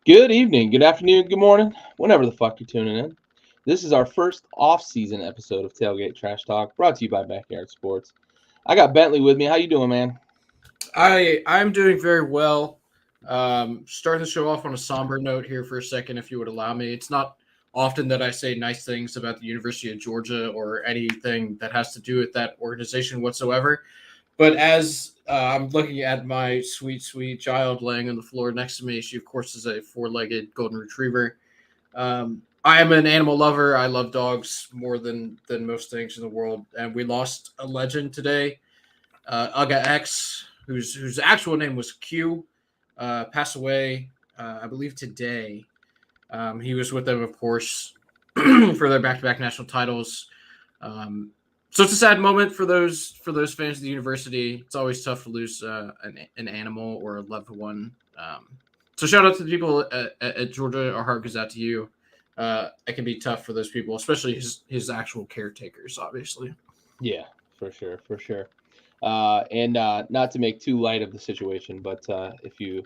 Good evening, good afternoon, good morning, whenever the fuck you're tuning in. This is our first off-season episode of Tailgate Trashtalk, brought to you by Backyard Sports. I got Bentley with me. How you doing, man? I'm doing very well. Starting the show off on a somber note here for a second, if you would allow me. It's not often that I say nice things about the University of Georgia or anything that has to do with that organization whatsoever. But as I'm looking at my sweet, sweet child laying on the floor next to me, she, of course, is a four-legged golden retriever. I am an animal lover. I love dogs more than most things in the world. And we lost a legend today, Uga X, whose actual name was Q, passed away, I believe today. He was with them, of course, for their back-to-back national titles. So it's a sad moment for those fans of the university. It's always tough to lose an animal or a loved one. So shout out to the people at Georgia. Our heart goes out to you. It can be tough for those people, especially his actual caretakers, obviously. Yeah, for sure, for sure. And not to make too light of the situation, but if you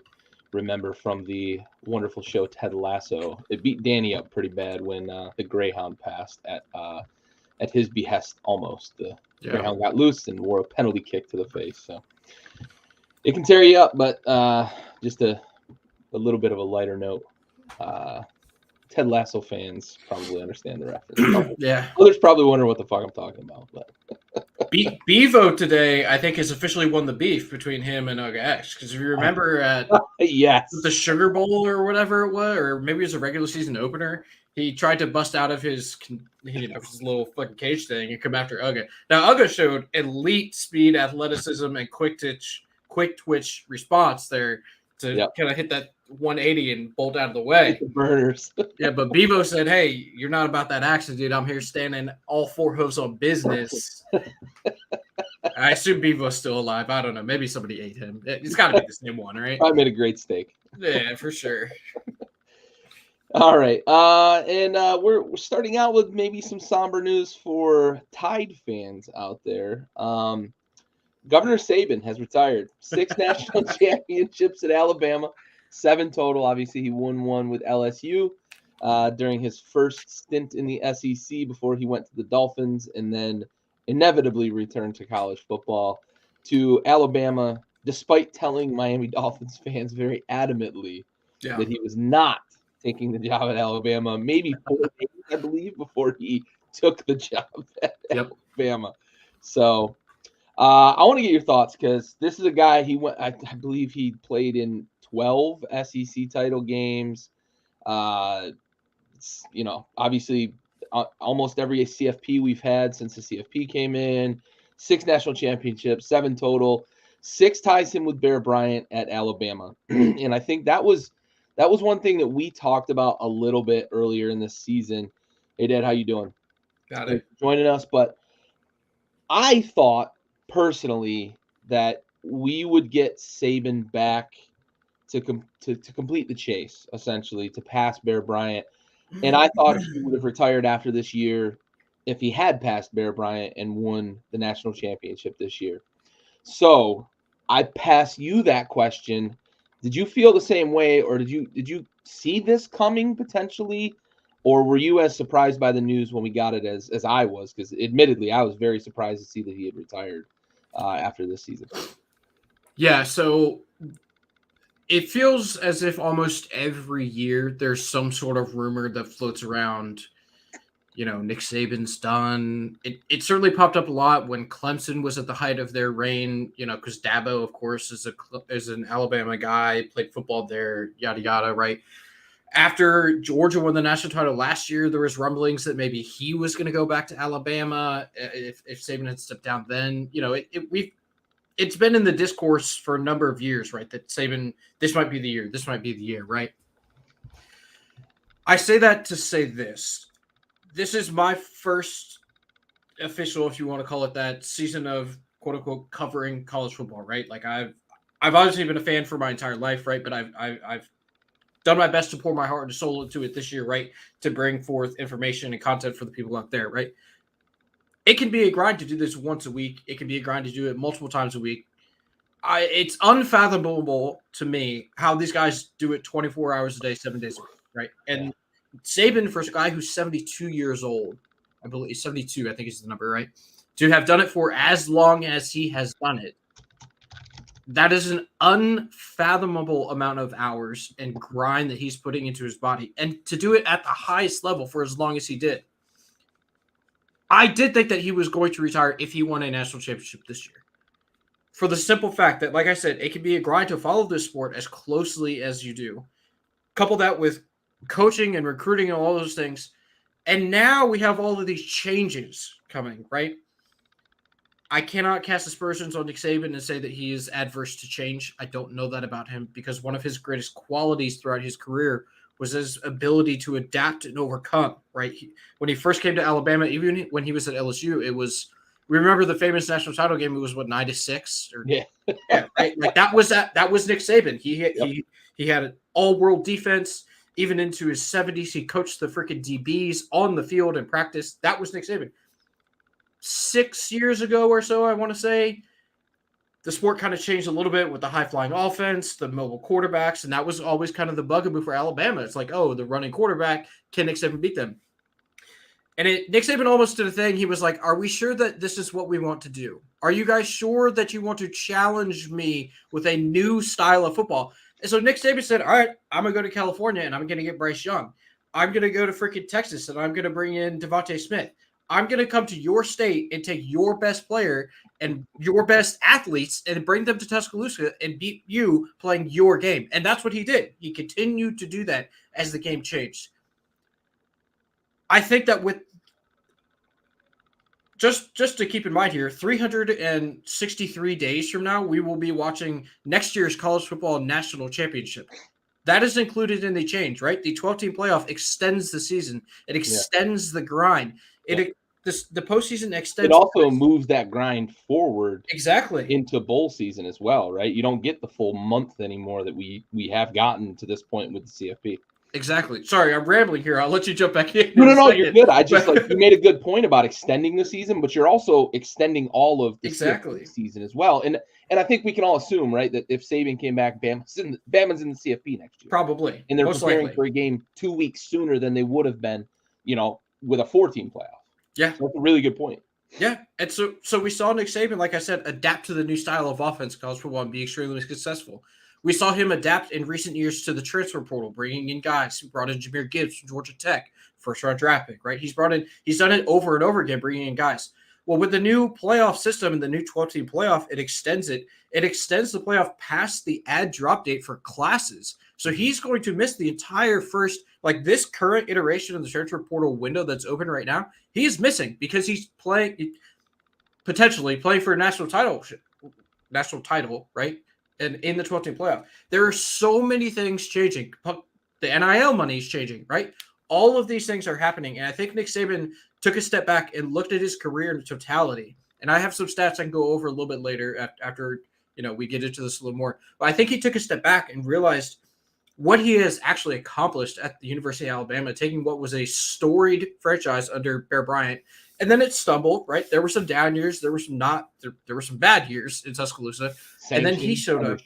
remember from the wonderful show Ted Lasso, it beat Danny up pretty bad when the Greyhound passed at his behest almost. The Greyhound got loose and wore a penalty kick to the face. So it can tear you up, but just a little bit of a lighter note. Ted Lasso fans probably understand the reference. Yeah. Others probably wonder what the fuck I'm talking about. But Bevo today, I think, has officially won the beef between him and Uga X. Because if you remember at yes, the Sugar Bowl or whatever it was, or maybe it was a regular season opener, he tried to bust out of his little fucking cage thing and come after Uga. Now Uga showed elite speed, athleticism, and quick twitch response there to kind of hit that 180 and bolt out of the way. Burners. Yeah, but Bevo said, "Hey, you're not about that action, dude. I'm here standing all four hooves on business." I assume Bevo's still alive. I don't know. Maybe somebody ate him. It's got to be the same one, right? I made a great steak. Yeah, for sure. All right, and we're starting out with maybe some somber news for Tide fans out there. Governor Saban has retired. 6 national championships at Alabama, 7 total. Obviously, he won one with LSU during his first stint in the SEC before he went to the Dolphins and then inevitably returned to college football to Alabama, despite telling Miami Dolphins fans very adamantly that he was not taking the job at Alabama, maybe 4 days, I believe, before he took the job at Alabama. So I want to get your thoughts because this is a guy, he went, I believe he played in 12 SEC title games. Obviously almost every CFP we've had since the CFP came in, 6 national championships, 7 total. 6 ties him with Bear Bryant at Alabama. And I think that was one thing that we talked about a little bit earlier in this season. Hey, Dad, how you doing? Got it. Joining us, but I thought personally that we would get Saban back to complete the chase, essentially, to pass Bear Bryant. And I thought he would have retired after this year if he had passed Bear Bryant and won the national championship this year. So I pass you that question. Did you feel the same way, or did you see this coming potentially, or were you as surprised by the news when we got it as I was? Because admittedly, I was very surprised to see that he had retired after this season. Yeah, so it feels as if almost every year there's some sort of rumor that floats around. Nick Saban's done. It certainly popped up a lot when Clemson was at the height of their reign, because Dabo, of course, is an Alabama guy, played football there, yada, yada, right? After Georgia won the national title last year, there was rumblings that maybe he was going to go back to Alabama if Saban had stepped down then. It's been in the discourse for a number of years, right? That Saban, this might be the year, right? I say that to say this. This is my first official, if you want to call it that, season of quote unquote covering college football, right? Like I've obviously been a fan for my entire life, right? But I've done my best to pour my heart and soul into it this year, right? To bring forth information and content for the people out there, right? It can be a grind to do this once a week. It can be a grind to do it multiple times a week. It's unfathomable to me how these guys do it 24 hours a day, 7 days a week, right? And Saban, for a guy who's 72 years old, I believe 72, I think is the number, right? To have done it for as long as he has done it, that is an unfathomable amount of hours and grind that he's putting into his body. And to do it at the highest level for as long as he did. I did think that he was going to retire if he won a national championship this year. For the simple fact that, like I said, it can be a grind to follow this sport as closely as you do. Couple that with coaching and recruiting and all those things. And now we have all of these changes coming, right? I cannot cast aspersions on Nick Saban and say that he is adverse to change. I don't know that about him because one of his greatest qualities throughout his career was his ability to adapt and overcome, right? When he first came to Alabama, even when he was at LSU, it was – remember the famous national title game? It was, 9-6? Yeah, right? Like that was Nick Saban. He had an all-world defense. Even into his 70s, he coached the freaking DBs on the field in practice. That was Nick Saban. 6 years ago or so, I want to say, the sport kind of changed a little bit with the high-flying offense, the mobile quarterbacks, and that was always kind of the bugaboo for Alabama. It's like, oh, the running quarterback, can Nick Saban beat them? And Nick Saban almost did a thing. He was like, are we sure that this is what we want to do? Are you guys sure that you want to challenge me with a new style of football? And so Nick Saban said, all right, I'm going to go to California and I'm going to get Bryce Young. I'm going to go to freaking Texas and I'm going to bring in Devontae Smith. I'm going to come to your state and take your best player and your best athletes and bring them to Tuscaloosa and beat you playing your game. And that's what he did. He continued to do that as the game changed. I think that with just to keep in mind here, 363 days from now, we will be watching next year's college football national championship. That is included in the change, right? The 12-team playoff extends the season. It extends the grind. The postseason extends. It also moves that grind forward exactly into bowl season as well, right? You don't get the full month anymore that we have gotten to this point with the CFP. Exactly. Sorry, I'm rambling here. I'll let you jump back in. No, you're good. I just you made a good point about extending the season, but you're also extending all of the CFP season as well. And I think we can all assume, right, that if Saban came back, Bama's in the CFP next year. Probably. And they're preparing for a game 2 weeks sooner than they would have been, with a 4-team playoff. Yeah. So that's a really good point. Yeah. And so we saw Nick Saban, like I said, adapt to the new style of offense, college football, and be extremely successful. We saw him adapt in recent years to the transfer portal, bringing in guys. He brought in Jahmyr Gibbs from Georgia Tech, first-round draft pick, right? He's done it over and over again, bringing in guys. Well, with the new playoff system and the new 12-team playoff, it extends the playoff past the add drop date for classes. So he's going to miss the entire first, like this current iteration of the transfer portal window that's open right now. He is missing because he's potentially playing for a national title, right? And in the 12-team playoff. There are so many things changing. The NIL money is changing, right? All of these things are happening. And I think Nick Saban took a step back and looked at his career in totality. And I have some stats I can go over a little bit later after we get into this a little more. But I think he took a step back and realized what he has actually accomplished at the University of Alabama, taking what was a storied franchise under Bear Bryant. And then it stumbled, right? There were some down years. There were some bad years in Tuscaloosa. And then he showed up.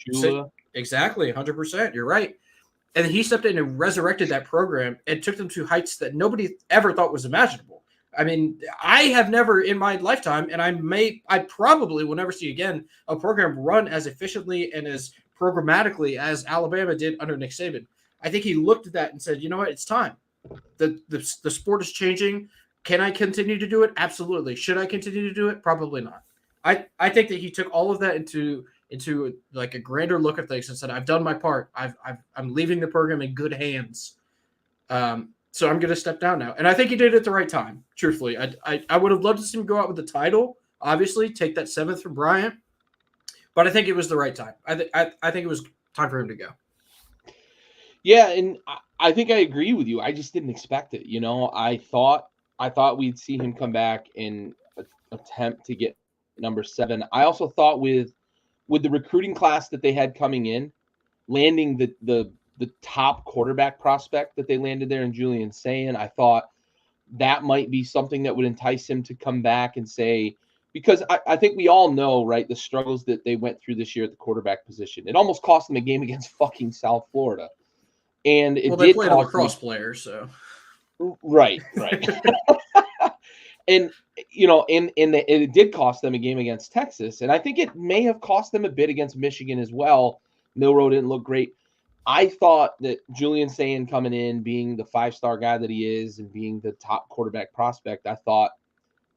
Exactly, 100%. You're right. And then he stepped in and resurrected that program and took them to heights that nobody ever thought was imaginable. I mean, I have never in my lifetime, and I probably will never see again a program run as efficiently and as programmatically as Alabama did under Nick Saban. I think he looked at that and said, you know what, it's time. The sport is changing. Can I continue to do it? Absolutely. Should I continue to do it? Probably not. I think that he took all of that into like a grander look at things and said, I've done my part. I'm leaving the program in good hands. So I'm going to step down now. And I think he did it at the right time. Truthfully, I would have loved to see him go out with the title, obviously take that 7th from Bryant, but I think it was the right time. I think it was time for him to go. Yeah. And I think I agree with you. I just didn't expect it. I thought we'd see him come back and attempt to get number 7. I also thought with the recruiting class that they had coming in, landing the top quarterback prospect that they landed there in Julian Sayin, I thought that might be something that would entice him to come back and say, because I think we all know, right, the struggles that they went through this year at the quarterback position. It almost cost them a game against fucking South Florida. And it They did played a cost lacrosse player, so. Right. And, it did cost them a game against Texas. And I think it may have cost them a bit against Michigan as well. Milroe didn't look great. I thought that Julian Sayin coming in, being the 5-star guy that he is and being the top quarterback prospect, I thought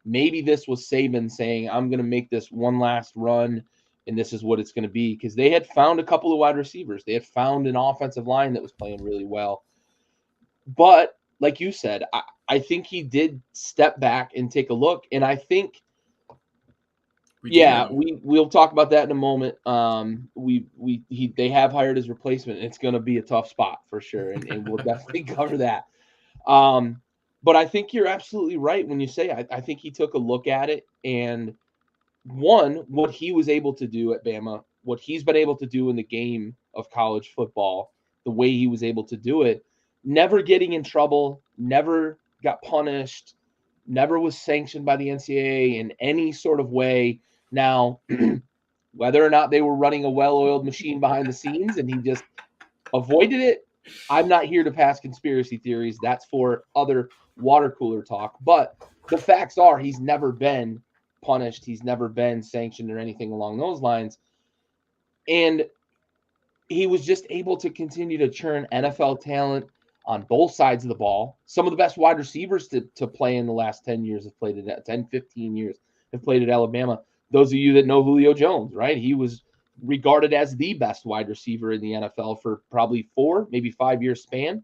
maybe this was Saban saying, I'm going to make this one last run, and this is what it's going to be. Because they had found a couple of wide receivers. They had found an offensive line that was playing really well. But like you said, I think he did step back and take a look. And I think, we'll talk about that in a moment. They have hired his replacement. It's going to be a tough spot for sure, and we'll definitely cover that. But I think you're absolutely right when you say I think he took a look at it, and what he was able to do at Bama, what he's been able to do in the game of college football, the way he was able to do it, never getting in trouble, never got punished, never was sanctioned by the NCAA in any sort of way. Now, whether or not they were running a well-oiled machine behind the scenes and he just avoided it, I'm not here to pass conspiracy theories. That's for other water cooler talk. But the facts are he's never been punished. He's never been sanctioned or anything along those lines. And he was just able to continue to churn NFL talent on both sides of the ball. Some of the best wide receivers to play in the last 10 years have played at 10, 15 years have played at Alabama. Those of you that know Julio Jones, right? He was regarded as the best wide receiver in the NFL for probably 4, maybe 5 year span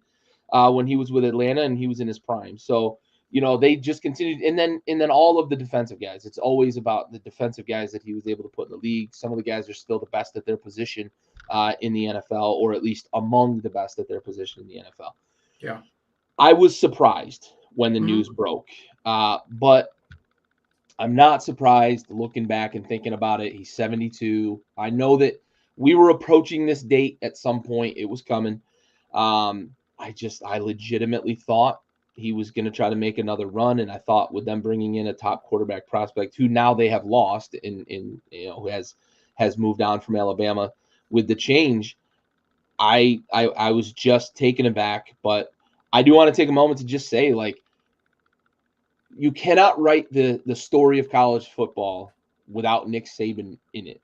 when he was with Atlanta and he was in his prime. So, they just continued. And then all of the defensive guys, it's always about the defensive guys that he was able to put in the league. Some of the guys are still the best at their position in the NFL, or at least among the best at their position in the NFL. Yeah. I was surprised when the news broke, but I'm not surprised looking back and thinking about it. He's 72. I know that we were approaching this date at some point. It was coming. I legitimately thought he was going to try to make another run. And I thought with them bringing in a top quarterback prospect who now they have lost who has moved on from Alabama with the change, I was just taken aback. But I do want to take a moment to just say, like, you cannot write the story of college football without Nick Saban in it.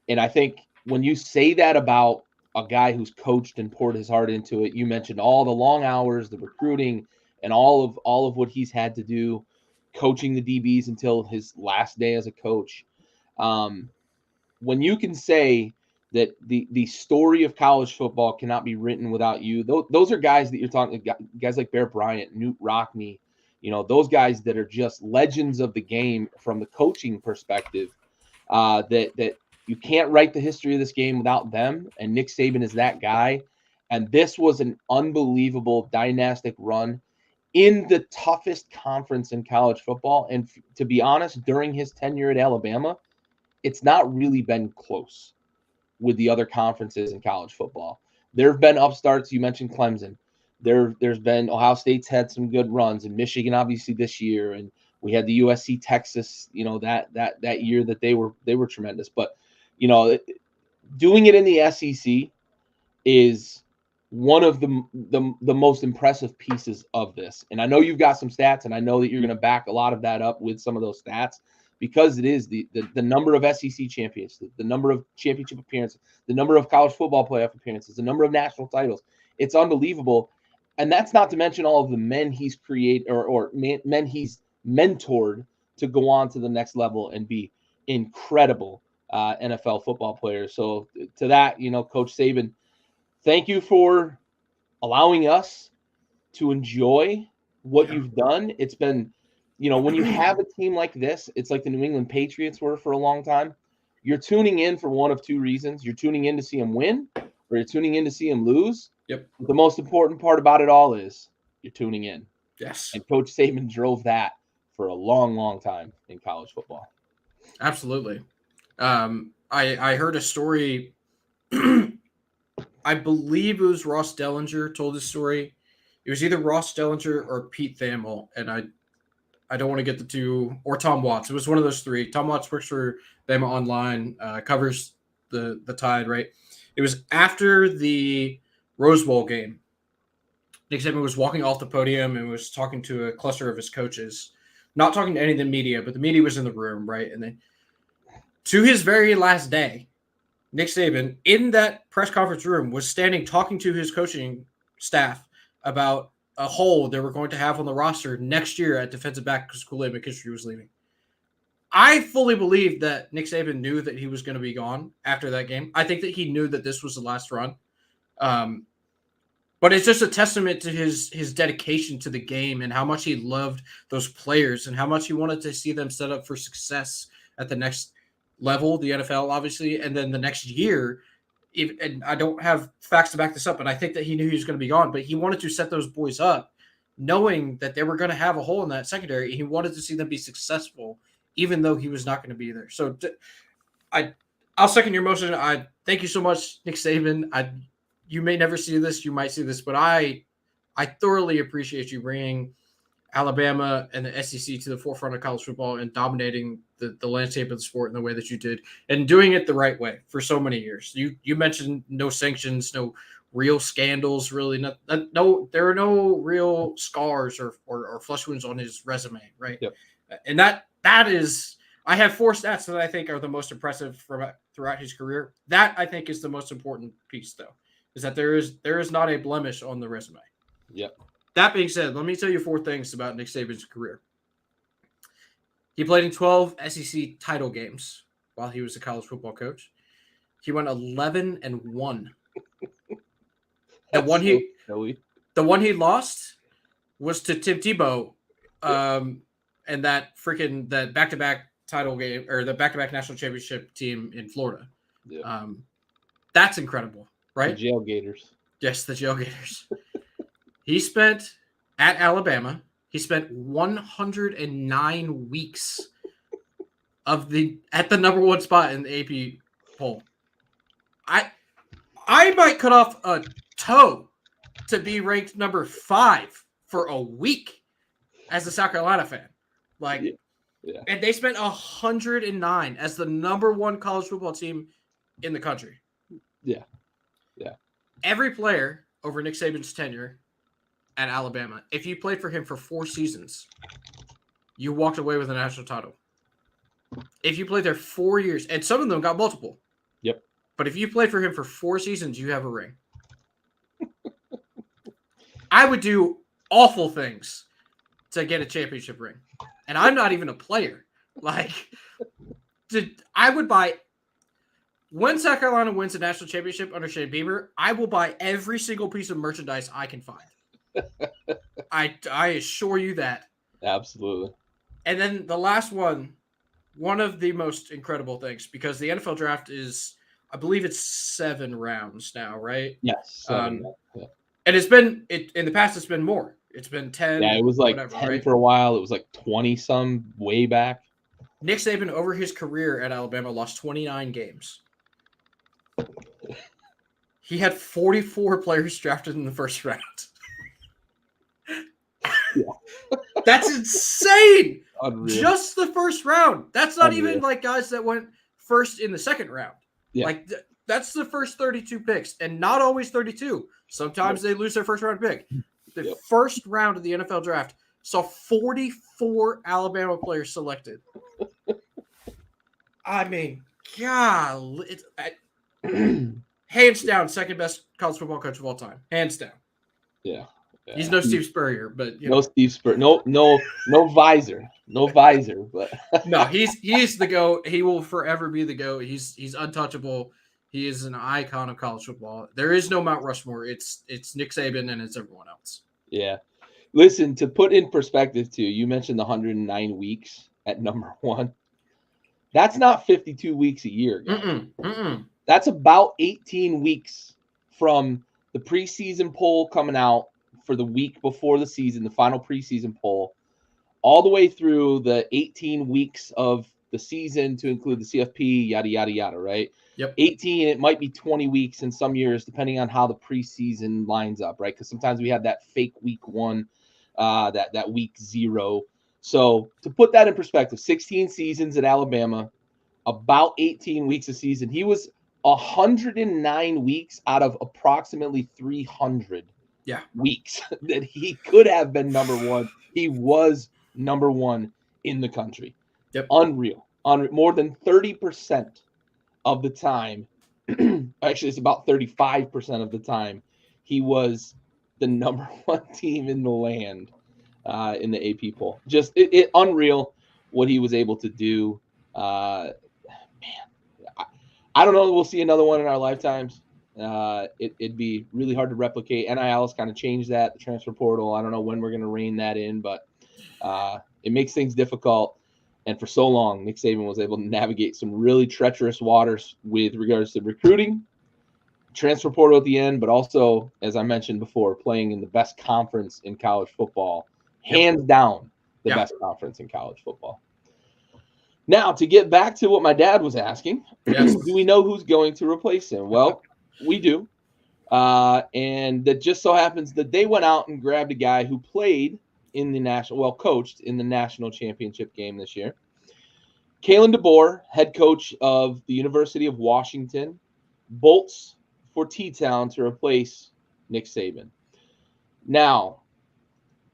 And I think when you say that about a guy who's coached and poured his heart into it, you mentioned all the long hours, the recruiting, and all of what he's had to do, coaching the DBs until his last day as a coach. When you can say that the story of college football cannot be written without you, those are guys that you're talking, guys like Bear Bryant, Newt Rockne, those guys that are just legends of the game from the coaching perspective, that you can't write the history of this game without them. And Nick Saban is that guy. And this was an unbelievable dynastic run in the toughest conference in college football. And to be honest, during his tenure at Alabama, it's not really been close with the other conferences in college football. There have been upstarts. You mentioned Clemson. There's been Ohio State's had some good runs, and Michigan obviously this year, and we had the USC Texas, that year that they were tremendous. But doing it in the SEC is one of the most impressive pieces of this. And I know you've got some stats, and I know that you're going to back a lot of that up with some of those stats, because it is the number of SEC champions, the number of championship appearances, the number of college football playoff appearances, the number of national titles. It's unbelievable. And that's not to mention all of the men he's created or men he's mentored to go on to the next level and be incredible NFL football players. So to that, Coach Saban, thank you for allowing us to enjoy what you've done. It's been, when you have a team like this, it's like the New England Patriots were for a long time. You're tuning in for one of two reasons. You're tuning in to see them win, or you're tuning in to see them lose. Yep. But the most important part about it all is you're tuning in. Yes. And Coach Saban drove that for a long, long time in college football. Absolutely. I heard a story. I believe it was Ross Dellinger told this story. It was either Ross Dellinger or Pete Thamel, and I don't want to get the two, or Tom Watts. It was one of those three. Tom Watts works for Bama Online, covers the Tide, right? It was after the Rose Bowl game. Nick Saban was walking off the podium and was talking to a cluster of his coaches, not talking to any of the media, but the media was in the room, right? And then to his very last day, Nick Saban in that press conference room was standing talking to his coaching staff about a hole they were going to have on the roster next year at defensive back because Kool-Aid McKinstry was leaving. I fully believe that Nick Saban knew that he was going to be gone after that game. I think that he knew that this was the last run. But it's just a testament to his dedication to the game and how much he loved those players and how much he wanted to see them set up for success at the next level, the NFL, obviously, and then the next year. And I don't have facts to back this up, but I think that he knew he was going to be gone. But he wanted to set those boys up, knowing that they were going to have a hole in that secondary. He wanted to see them be successful, even though he was not going to be there. So I'll second your motion. I thank you so much, Nick Saban. You may never see this, you might see this, but I thoroughly appreciate you bringing Alabama and the SEC to the forefront of college football and dominating the landscape of the sport in the way that you did and doing it the right way for so many years. You mentioned no sanctions, no real scandals, really. No, there are no real scars or flesh wounds on his resume, right? Yep. And that is, I have 4 stats that I think are the most impressive throughout his career. That I think is the most important piece, though, is that there is not a blemish on the resume. Yep. That being said, let me tell you 4 things about Nick Saban's career. He played in 12 SEC title games while he was a college football coach. He went 11-1. The one he lost was to Tim Tebow, and that back-to-back title game, or the back-to-back national championship team in Florida. Yeah. That's incredible, right? The Jail Gators. Yes, the Jail Gators. He spent at Alabama. He spent 109 weeks at the number 1 spot in the AP poll. I might cut off a toe to be ranked number 5 for a week as a South Carolina fan. Yeah. And they spent 109 as the number 1 college football team in the country. Yeah. Every player over Nick Saban's tenure at Alabama, if you played for him for 4 seasons, you walked away with a national title. If you played there 4 years, and some of them got multiple. Yep. But if you played for him for 4 seasons, you have a ring. I would do awful things to get a championship ring. And I'm not even a player. I would buy, when South Carolina wins a national championship under Shane Beamer, I will buy every single piece of merchandise I can find. I assure you that. Absolutely. And then the last one of the most incredible things, because the NFL draft is, I believe it's 7 rounds now, right? Yes. And it's been, in the past, it's been more. It's been 10. Yeah, it was like whatever, 10 right? for a while. It was like 20 some way back. Nick Saban, over his career at Alabama, lost 29 games. He had 44 players drafted in the first round. Yeah. That's insane. Unreal. Just the first round. That's not Unreal. even like guys that went first in the second round. Yeah. That's the first 32 picks, and not always 32. Sometimes they lose their first round pick. The first round of the NFL draft saw 44 Alabama players selected. I mean, God, hands down, second best college football coach of all time. Hands down. Yeah. He's no Steve Spurrier, but no Steve Spurrier. No visor. No visor, but no, he's the GOAT. He will forever be the GOAT. He's untouchable. He is an icon of college football. There is no Mount Rushmore. It's Nick Saban and it's everyone else. Yeah. Listen, to put in perspective too, you mentioned the 109 weeks at number 1. That's not 52 weeks a year, guys. That's about 18 weeks from the preseason poll coming out for the week before the season, the final preseason poll, all the way through the 18 weeks of the season to include the CFP, yada, yada, yada, right? Yep. 18, it might be 20 weeks in some years, depending on how the preseason lines up, right? Because sometimes we have that fake week 1, that week 0. So to put that in perspective, 16 seasons at Alabama, about 18 weeks a season. He was 109 weeks out of approximately 300 weeks that he could have been number one. He was number one in the country. Yep. Unreal. More than 30% of the time, actually, it's about 35% of the time, he was the number one team in the land in the AP poll. Just it unreal what he was able to do. I don't know. We'll see another one in our lifetimes. It'd be really hard to replicate. NIL has kind of changed that, the transfer portal. I don't know when we're going to rein that in, but it makes things difficult. And for so long, Nick Saban was able to navigate some really treacherous waters with regards to recruiting, transfer portal at the end, but also, as I mentioned before, playing in the best conference in college football, hands down the best conference in college football. Now, to get back to what my dad was asking, do we know who's going to replace him? Well, we do. And that just so happens that they went out and grabbed a guy who played in the coached in the national championship game this year. Kalen DeBoer, head coach of the University of Washington, bolts for T-Town to replace Nick Saban. Now,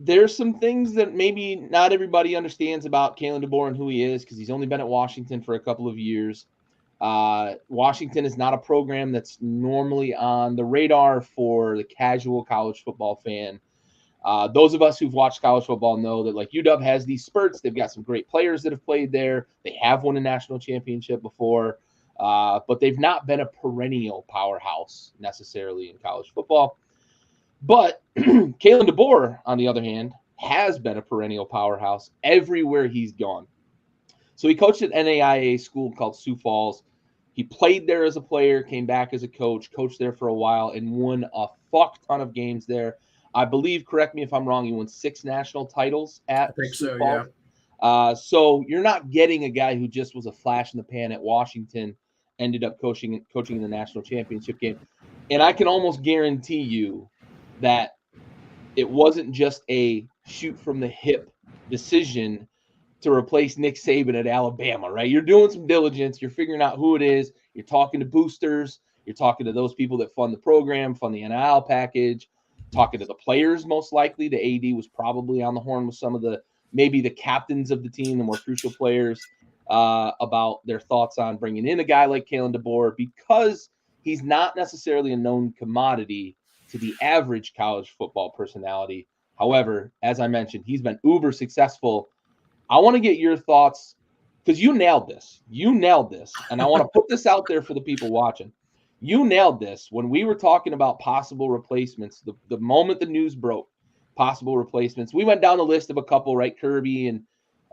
there's some things that maybe not everybody understands about Kalen DeBoer and who he is because he's only been at Washington for a couple of years. Washington is not a program that's normally on the radar for the casual college football fan. Those of us who've watched college football know that like UW has these spurts. They've got some great players that have played there. They have won a national championship before, but they've not been a perennial powerhouse necessarily in college football. But Kalen DeBoer, on the other hand, has been a perennial powerhouse everywhere he's gone. So he coached at NAIA school called Sioux Falls. He played there as a player, came back as a coach, coached there for a while, and won a fuck ton of games there. I believe, correct me if I'm wrong, he won 6 national titles at Sioux Falls. Yeah. So you're not getting a guy who just was a flash in the pan at Washington, ended up coaching in the national championship game. And I can almost guarantee you that it wasn't just a shoot from the hip decision to replace Nick Saban at Alabama, right? You're doing some diligence. You're figuring out who it is. You're talking to boosters. You're talking to those people that fund the program, fund the NIL package, talking to the players most likely. The AD was probably on the horn with some of maybe the captains of the team, the more crucial players, about their thoughts on bringing in a guy like Kalen DeBoer because he's not necessarily a known commodity to the average college football personality. However, as I mentioned, he's been uber successful. I want to get your thoughts because you nailed this. And I want to put this out there for the people watching. You nailed this when we were talking about possible replacements. The moment the news broke, possible replacements, we went down the list of a couple, right? Kirby and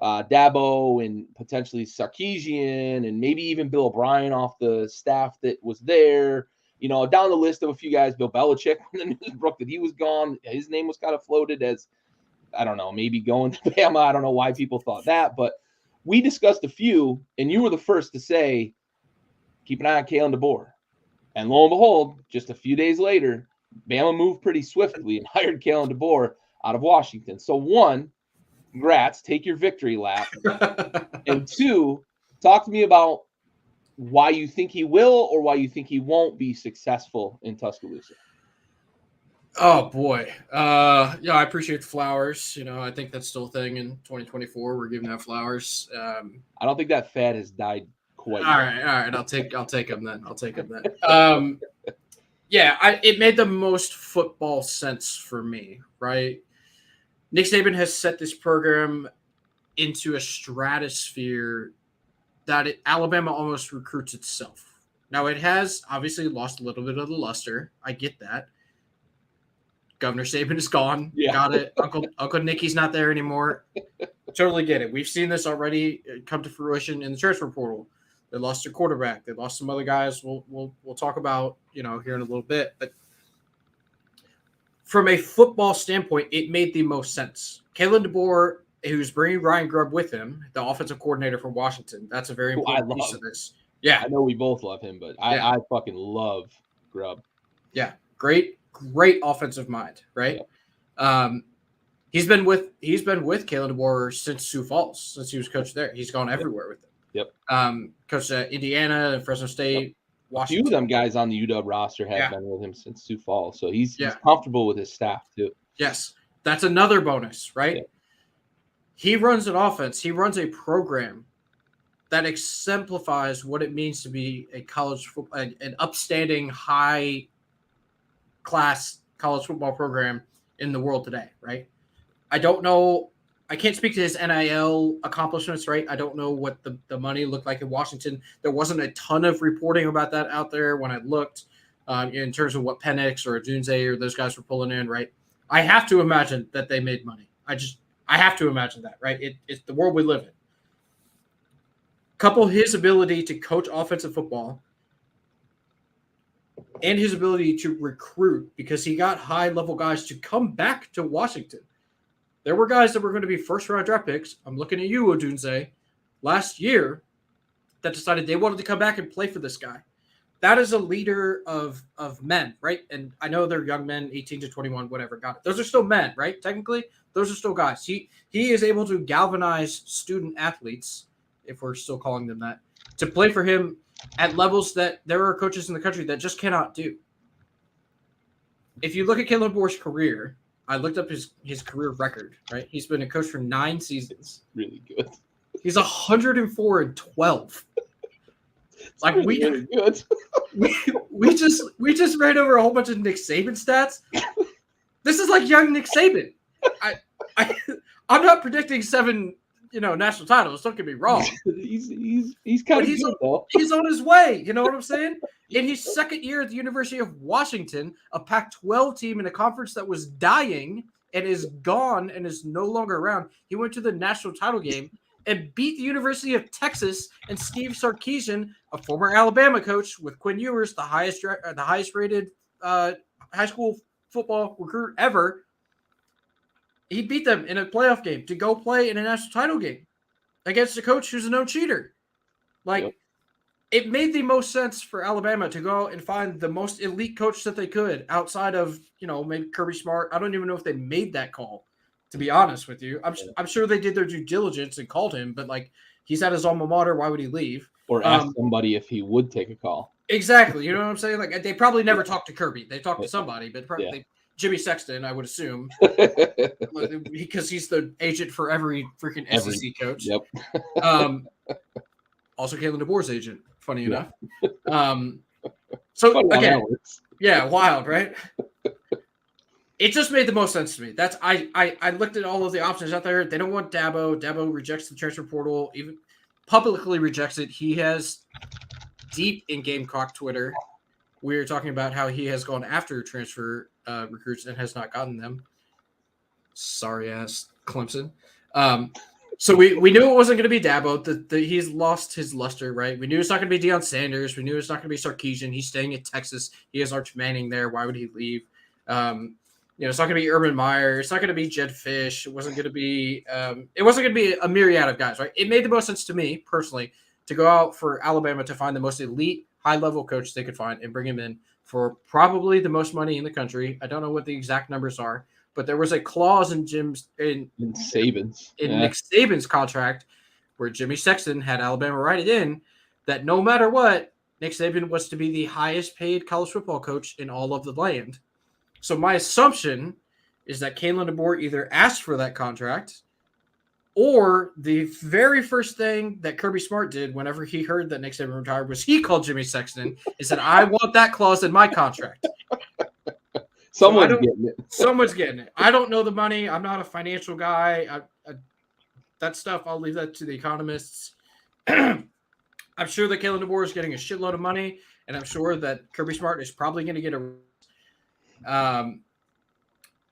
Dabo and potentially Sarkisian and maybe even Bill O'Brien off the staff that was there. You know, down the list of a few guys, Bill Belichick, when the news broke that he was gone, his name was kind of floated as, I don't know, maybe going to Bama. I don't know why people thought that, but we discussed a few, and you were the first to say, keep an eye on Kalen DeBoer. And lo and behold, just a few days later, Bama moved pretty swiftly and hired Kalen DeBoer out of Washington. So one, congrats, take your victory lap. And two, talk to me about why you think he will or why you think he won't be successful in Tuscaloosa. Oh boy. I appreciate the flowers. You know, I think that's still a thing in 2024. We're giving out flowers. I don't think that fad has died quite yet. All right. I'll take them then. It made the most football sense for me, right? Nick Saban has set this program into a stratosphere that Alabama almost recruits itself. Now, it has obviously lost a little bit of the luster. I get that. Governor Saban is gone. Yeah. Got it. Uncle Nicky's not there anymore. Totally get it. We've seen this already come to fruition in the transfer portal. They lost their quarterback. They lost some other guys. We'll talk about, here in a little bit. But from a football standpoint, it made the most sense. Kalen DeBoer, who's bringing Ryan Grubb with him, the offensive coordinator from Washington. That's a very important piece of this. Yeah. I know we both love him, but I fucking love Grubb. Yeah. Great offensive mind, right? Yeah. He's been with Kalen DeBoer since Sioux Falls, since he was coach there. He's gone everywhere with him. Yep. Coached at Indiana, Fresno State, Yep. Washington. A few of them guys on the UW roster have been with him since Sioux Falls, so he's comfortable with his staff too. Yes, that's another bonus, right? Yeah. He runs an offense. He runs a program that exemplifies what it means to be a college football, an upstanding, high-class college football program in the world today, right? I don't know. I can't speak to his NIL accomplishments, right? I don't know what the money looked like in Washington. There wasn't a ton of reporting about that out there when I looked in terms of what Penix or Dunze or those guys were pulling in, right? I have to imagine that they made money. I have to imagine that, right? It's the world we live in. Couple his ability to coach offensive football and his ability to recruit, because he got high-level guys to come back to Washington. There were guys that were going to be first-round draft picks. I'm looking at you, Odunze, last year that decided they wanted to come back and play for this guy. That is a leader of men, right? And I know they're young men, 18 to 21, whatever. Got it. Those are still men, right? Technically, those are still guys. He is able to galvanize student athletes, if we're still calling them that, to play for him at levels that there are coaches in the country that just cannot do. If you look at Kalen DeBoer's career, I looked up his career record, right? He's been a coach for 9 seasons. Really good. He's 104-12. Like really good. we just ran over a whole bunch of Nick Saban stats. This is like young Nick Saban. I'm not predicting 7, national titles. Don't get me wrong. he's kind of good though. He's on his way. You know what I'm saying? In his second year at the University of Washington, a Pac-12 team in a conference that was dying and is gone and is no longer around, he went to the national title game and beat the University of Texas and Steve Sarkisian, a former Alabama coach, with Quinn Ewers, the highest rated high school football recruit ever. He beat them in a playoff game to go play in a national title game against a coach who's a known cheater. It made the most sense for Alabama to go and find the most elite coach that they could outside of, maybe Kirby Smart. I don't even know if they made that call, to be honest with you. I'm sure they did their due diligence and called him, but he's at his alma mater. Why would he leave? Or ask somebody if he would take a call. Exactly. You know what I'm saying? They probably never talked to Kirby. They talked to somebody, but probably Jimmy Sexton, I would assume, because he's the agent for every freaking SEC coach. Yep. Also, Kalen DeBoer's agent. Funny enough. So again, wild, right? It just made the most sense to me. That's I looked at all of the options out there. They don't want Dabo. Dabo rejects the transfer portal, even publicly rejects it. He has deep in Gamecock Twitter. We were talking about how he has gone after transfer recruits and has not gotten them. Sorry ass Clemson. So we knew it wasn't going to be Dabo. He's lost his luster, right? We knew it's not going to be Deion Sanders. We knew it's not going to be Sarkisian. He's staying in Texas. He has Arch Manning there. Why would he leave? It's not going to be Urban Meyer. It's not going to be Jed Fish. It wasn't going to be a myriad of guys, right? It made the most sense to me personally to go out for Alabama to find the most elite, high-level coach they could find and bring him in for probably the most money in the country. I don't know what the exact numbers are, but there was a clause in Nick Saban's contract where Jimmy Sexton had Alabama write it in that no matter what, Nick Saban was to be the highest paid college football coach in all of the land. So my assumption is that Kalen DeBoer either asked for that contract, or the very first thing that Kirby Smart did whenever he heard that Nick Saban retired was he called Jimmy Sexton and said, I want that clause in my contract. Someone's getting it. Someone's getting it. I don't know the money. I'm not a financial guy. That stuff, I'll leave that to the economists. I'm sure that Kalen DeBoer is getting a shitload of money, and I'm sure that Kirby Smart is probably going to get a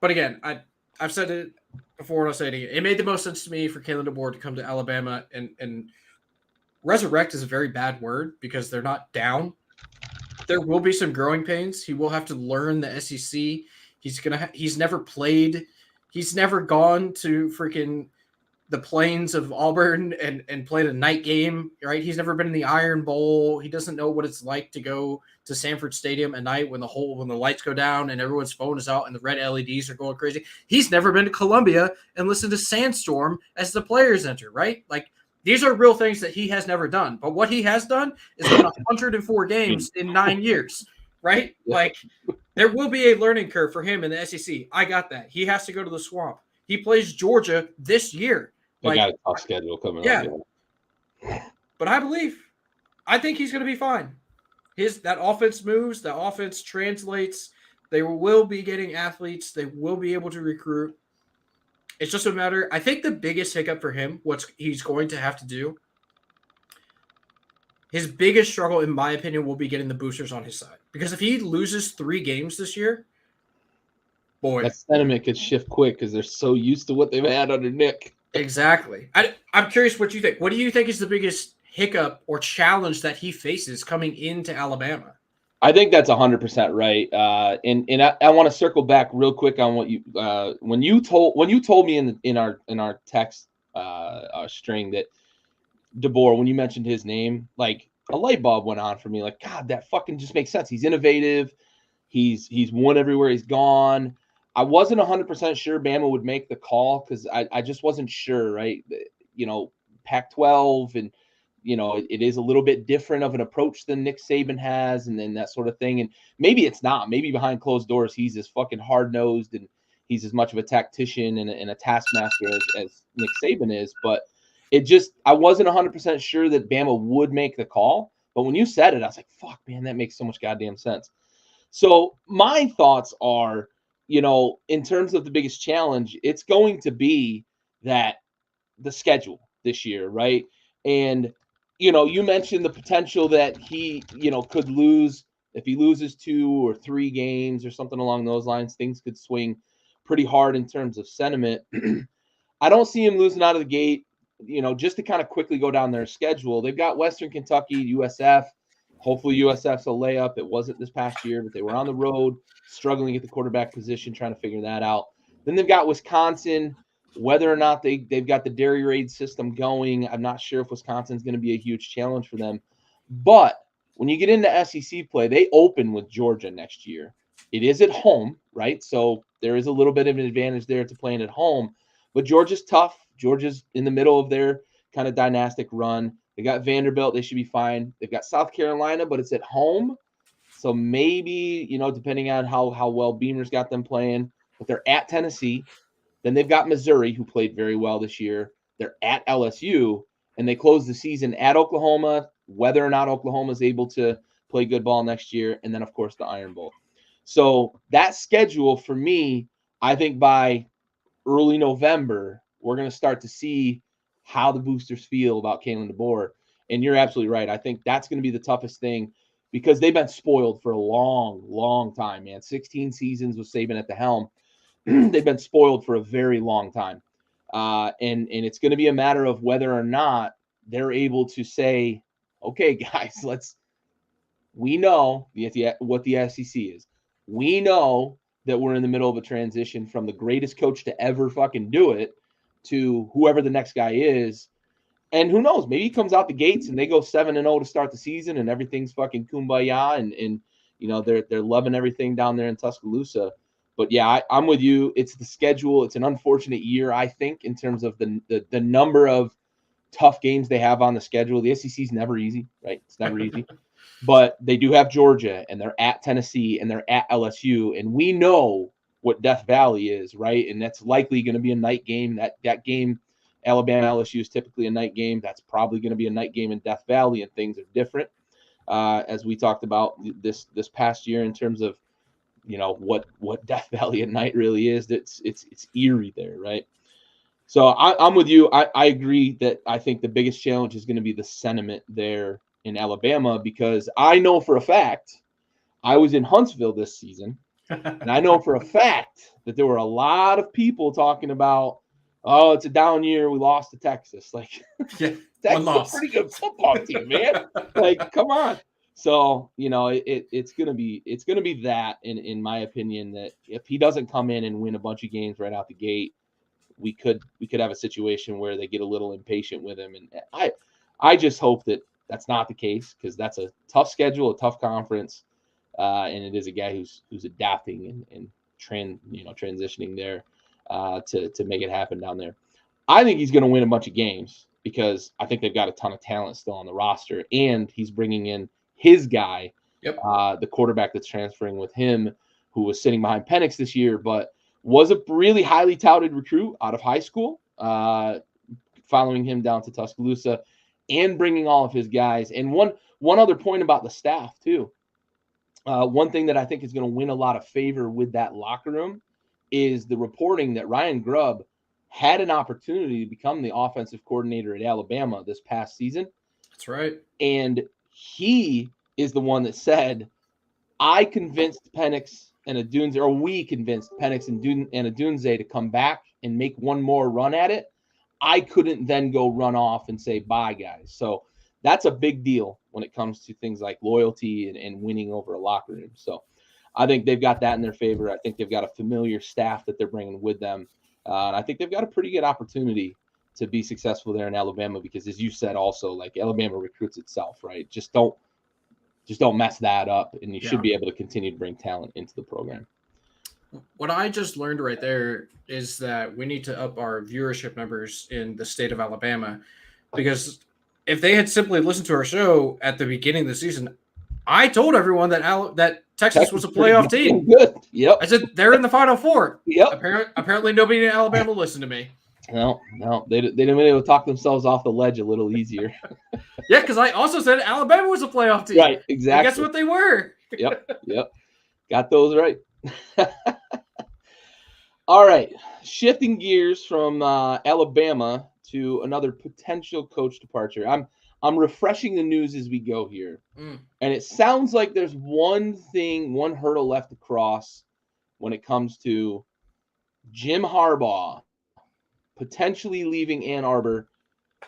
but again, I've said it before and I'll say it again. It made the most sense to me for Kalen DeBoer to come to Alabama, and resurrect is a very bad word because they're not down. There will be some growing pains. He will have to learn the SEC. He's never played. He's never gone to freaking the plains of Auburn and played a night game, right? He's never been in the Iron Bowl. He doesn't know what it's like to go to Sanford Stadium at night when the lights go down and everyone's phone is out and the red LEDs are going crazy. He's never been to Columbia and listened to Sandstorm as the players enter, right? Like, these are real things that he has never done. But what he has done is win 104 games in 9 years, right? Like, there will be a learning curve for him in the SEC. I got that. He has to go to the swamp. He plays Georgia this year. They got a tough schedule coming up. Yeah. But I think he's going to be fine. That offense moves. That offense translates. They will be getting athletes. They will be able to recruit. It's just a matter. I think the biggest hiccup for him, what he's going to have to do, his biggest struggle, in my opinion, will be getting the boosters on his side. Because if he loses 3 games this year, boy, that sentiment could shift quick because they're so used to what they've had under Nick. Exactly. I'm curious what you think. What do you think is the biggest hiccup or challenge that he faces coming into Alabama? I think that's 100% right. And I want to circle back real quick on what you when you told me in our text string that DeBoer, when you mentioned his name, like a light bulb went on for me. Like, God, that fucking just makes sense. He's innovative. He's won everywhere he's gone. I wasn't 100% sure Bama would make the call because I just wasn't sure, right? You know, Pac-12 and, you know, it is a little bit different of an approach than Nick Saban has and then that sort of thing. And maybe it's not. Maybe behind closed doors, he's as fucking hard-nosed and he's as much of a tactician and a taskmaster as Nick Saban is. But I wasn't 100% sure that Bama would make the call. But when you said it, I was like, fuck, man, that makes so much goddamn sense. So my thoughts are, you know, in terms of the biggest challenge, it's going to be that the schedule this year, right? And, you know, you mentioned the potential that he, you know, could lose. If he loses 2 or 3 games or something along those lines, things could swing pretty hard in terms of sentiment. I don't see him losing out of the gate, you know, just to kind of quickly go down their schedule. They've got Western Kentucky, USF. Hopefully USF's a layup. It wasn't this past year, but they were on the road, struggling at the quarterback position, trying to figure that out. Then they've got Wisconsin. Whether or not they've got the Dairy Raid system going, I'm not sure if Wisconsin's going to be a huge challenge for them. But when you get into SEC play, they open with Georgia next year. It is at home, right? So there is a little bit of an advantage there to playing at home. But Georgia's tough. Georgia's in the middle of their kind of dynastic run. They got Vanderbilt. They should be fine. They've got South Carolina, but it's at home. So maybe, you know, depending on how well Beamer's got them playing. But they're at Tennessee. Then they've got Missouri, who played very well this year. They're at LSU. And they close the season at Oklahoma, whether or not Oklahoma is able to play good ball next year. And then, of course, the Iron Bowl. So that schedule for me, I think by early November, we're going to start to see how the boosters feel about Kalen DeBoer. And you're absolutely right. I think that's going to be the toughest thing because they've been spoiled for a long, long time, man. 16 seasons with Saban at the helm. They've been spoiled for a very long time. And it's going to be a matter of whether or not they're able to say, okay, guys, we know what the SEC is. We know that we're in the middle of a transition from the greatest coach to ever fucking do it to whoever the next guy is. And who knows, maybe he comes out the gates and they go 7-0 to start the season and everything's fucking kumbaya and you know, they're loving everything down there in Tuscaloosa. But yeah, I'm with you. It's the schedule. It's an unfortunate year, I think, in terms of the number of tough games they have on the schedule. The SEC is never easy, right? It's never easy. But they do have Georgia, and they're at Tennessee, and they're at LSU. And we know what Death Valley is, right? And that's likely going to be a night game. That game, Alabama-LSU, is typically a night game. That's probably going to be a night game in Death Valley, and things are different, as we talked about this past year in terms of, you know, what Death Valley at night really is. It's eerie there, right? So I'm with you. I agree that I think the biggest challenge is going to be the sentiment there in Alabama, because I know for a fact I was in Huntsville this season, and I know for a fact that there were a lot of people talking about, oh, it's a down year. We lost to Texas. Like, Yeah, Texas is a pretty good football team, man. Like, come on. So, you know, it's gonna be that in my opinion, that if he doesn't come in and win a bunch of games right out the gate, we could have a situation where they get a little impatient with him. And I just hope that that's not the case, because that's a tough schedule, a tough conference, and it is a guy who's adapting and transitioning there to make it happen down there. I think he's going to win a bunch of games because I think they've got a ton of talent still on the roster, and he's bringing in his guy, the quarterback that's transferring with him, who was sitting behind Penix this year, but was a really highly touted recruit out of high school, following him down to Tuscaloosa and bringing all of his guys. And one other point about the staff too. One thing that I think is going to win a lot of favor with that locker room is the reporting that Ryan Grubb had an opportunity to become the offensive coordinator at Alabama this past season. That's right. And he is the one that said, I convinced Penix and Adunze, or we convinced Penix and Adunze to come back and make one more run at it. I couldn't then go run off and say, bye, guys. So that's a big deal when it comes to things like loyalty and winning over a locker room. So I think they've got that in their favor. I think they've got a familiar staff that they're bringing with them. And I think they've got a pretty good opportunity to be successful there in Alabama, because, as you said, also, like, Alabama recruits itself, right? Just don't mess that up, and you should be able to continue to bring talent into the program. What I just learned right there is that we need to up our viewership numbers in the state of Alabama, because if they had simply listened to our show at the beginning of the season, I told everyone that Texas was a playoff team. Good. Yep. I said they're in the Final Four. Yep. Apparently nobody in Alabama listened to me. No, they didn't be able to talk themselves off the ledge a little easier. Yeah, because I also said Alabama was a playoff team. Right, exactly. And guess what they were? Yep. Got those right. All right, shifting gears from Alabama to another potential coach departure. I'm refreshing the news as we go here, and it sounds like there's one hurdle left to cross when it comes to Jim Harbaugh potentially leaving Ann Arbor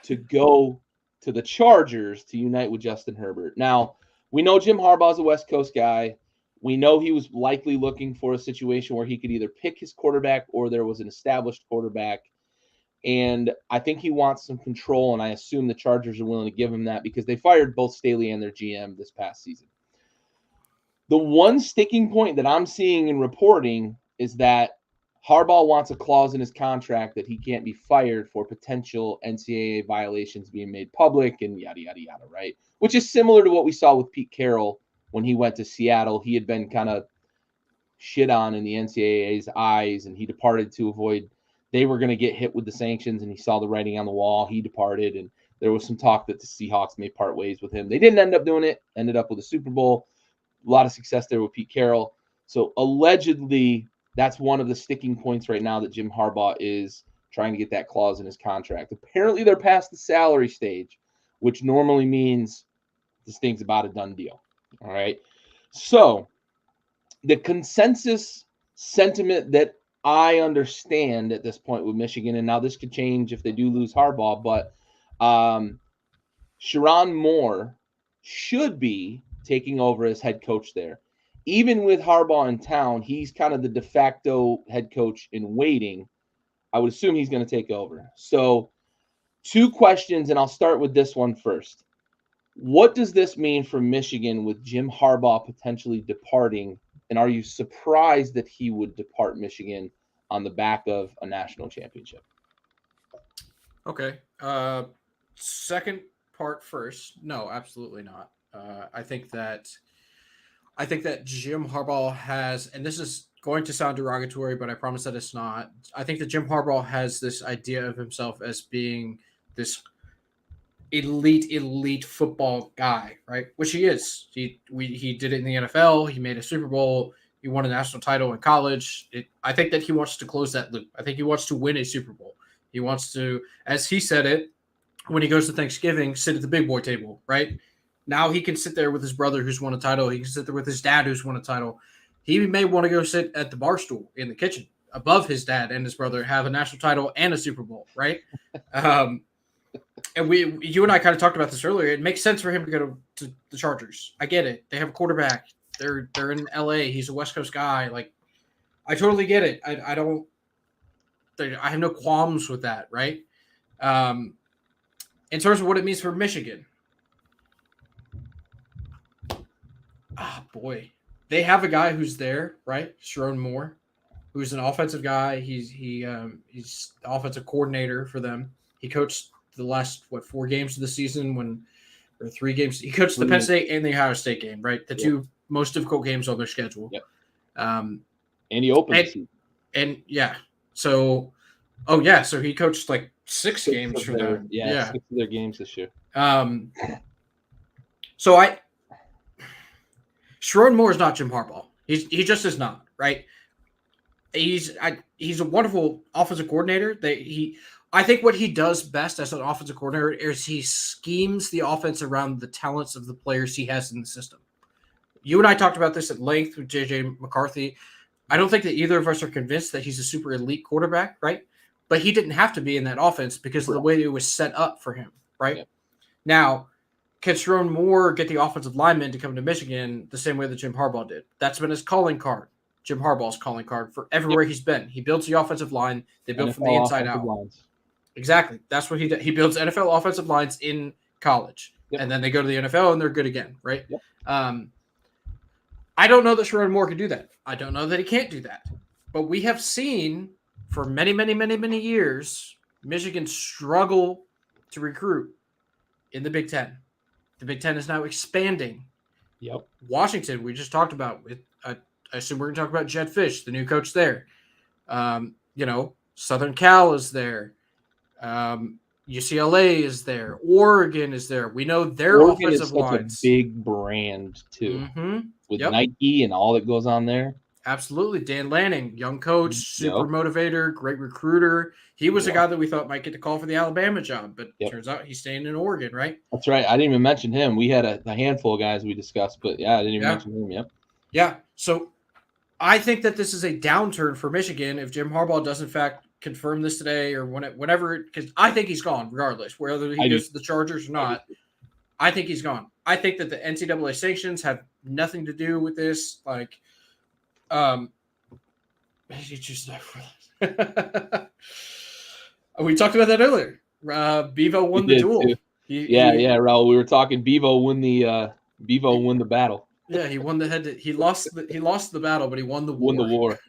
to go to the Chargers to unite with Justin Herbert. Now, we know Jim Harbaugh is a West Coast guy. We know he was likely looking for a situation where he could either pick his quarterback or there was an established quarterback. And I think he wants some control, and I assume the Chargers are willing to give him that because they fired both Staley and their GM this past season. The one sticking point that I'm seeing in reporting is that Harbaugh wants a clause in his contract that he can't be fired for potential NCAA violations being made public and yada, yada, yada, right? Which is similar to what we saw with Pete Carroll when he went to Seattle. He had been kind of shit on in the NCAA's eyes, and he departed to avoid – they were going to get hit with the sanctions, and he saw the writing on the wall. He departed, and there was some talk that the Seahawks may part ways with him. They didn't end up doing it, ended up with a Super Bowl. A lot of success there with Pete Carroll. So allegedly – that's one of the sticking points right now that Jim Harbaugh is trying to get that clause in his contract. Apparently, they're past the salary stage, which normally means this thing's about a done deal. All right. So the consensus sentiment that I understand at this point with Michigan, and now this could change if they do lose Harbaugh, but Sherrone Moore should be taking over as head coach there. Even with Harbaugh in town, he's kind of the de facto head coach in waiting. I would assume he's going to take over. So 2 questions, and I'll start with this one first. What does this mean for Michigan with Jim Harbaugh potentially departing? And are you surprised that he would depart Michigan on the back of a national championship? Okay. Second part first. No, absolutely not. I think that Jim Harbaugh has, and this is going to sound derogatory, but I promise that it's not. I think that Jim Harbaugh has this idea of himself as being this elite football guy, right? Which he is. He did it in the NFL. He made a Super Bowl. He won a national title in college. I think that he wants to close that loop. I think he wants to win a Super Bowl. He wants to, as he said it, when he goes to Thanksgiving, sit at the big boy table, right? Now he can sit there with his brother who's won a title. He can sit there with his dad who's won a title. He may want to go sit at the bar stool in the kitchen above his dad and his brother, have a national title and a Super Bowl, right? And you and I kind of talked about this earlier. It makes sense for him to go to the Chargers. I get it. They have a quarterback. They're in LA. He's a West Coast guy. Like, I totally get it. I don't I have no qualms with that, right? In terms of what it means for Michigan, boy, they have a guy who's there, right? Sharon Moore, who's an offensive guy. He's the offensive coordinator for them. He coached the last 4 games of the season or 3 games. He coached the Penn State and the Ohio State game, right? The 2 most difficult games on their schedule. Yep. And he opened the season. And so so he coached like 6 games for them. Yeah, 6 of their games this year. So Sharon Moore is not Jim Harbaugh. He just is not, right? He's a wonderful offensive coordinator. I think what he does best as an offensive coordinator is he schemes the offense around the talents of the players he has in the system. You and I talked about this at length with JJ McCarthy. I don't think that either of us are convinced that he's a super elite quarterback, right? But he didn't have to be in that offense because of the way it was set up for him, right? Yeah. Now, can Sharon Moore get the offensive linemen to come to Michigan the same way that Jim Harbaugh did? That's been his calling card. Jim Harbaugh's calling card for everywhere he's been. He builds the offensive line. They build from the inside out. Lines. Exactly. That's what he does. He builds NFL offensive lines in college. Yep. And then they go to the NFL and they're good again, right? Yep. I don't know that Sharon Moore can do that. I don't know that he can't do that. But we have seen for many, many, many, many years, Michigan struggle to recruit in the Big Ten. The Big Ten is now expanding. Yep. Washington, we just talked about. I assume we're going to talk about Jed Fish, the new coach there. Southern Cal is there. UCLA is there. Oregon is there. We know their Oregon offensive lines. A big brand too, with Nike and all that goes on there. Absolutely, Dan Lanning, young coach, super motivator, great recruiter. He was a guy that we thought might get the call for the Alabama job, but turns out he's staying in Oregon, right? That's right. I didn't even mention him. We had a handful of guys we discussed, but I didn't even mention him. Yep. Yeah. So I think that this is a downturn for Michigan if Jim Harbaugh does in fact confirm this today or whenever, because I think he's gone regardless, whether he goes to the Chargers or not. I think he's gone. I think that the NCAA sanctions have nothing to do with this. Like, we talked about that earlier. Bevo won the duel. Raul. We were talking Bevo won the battle. Yeah, he won the head. He lost the battle, but he won the war. Won the war.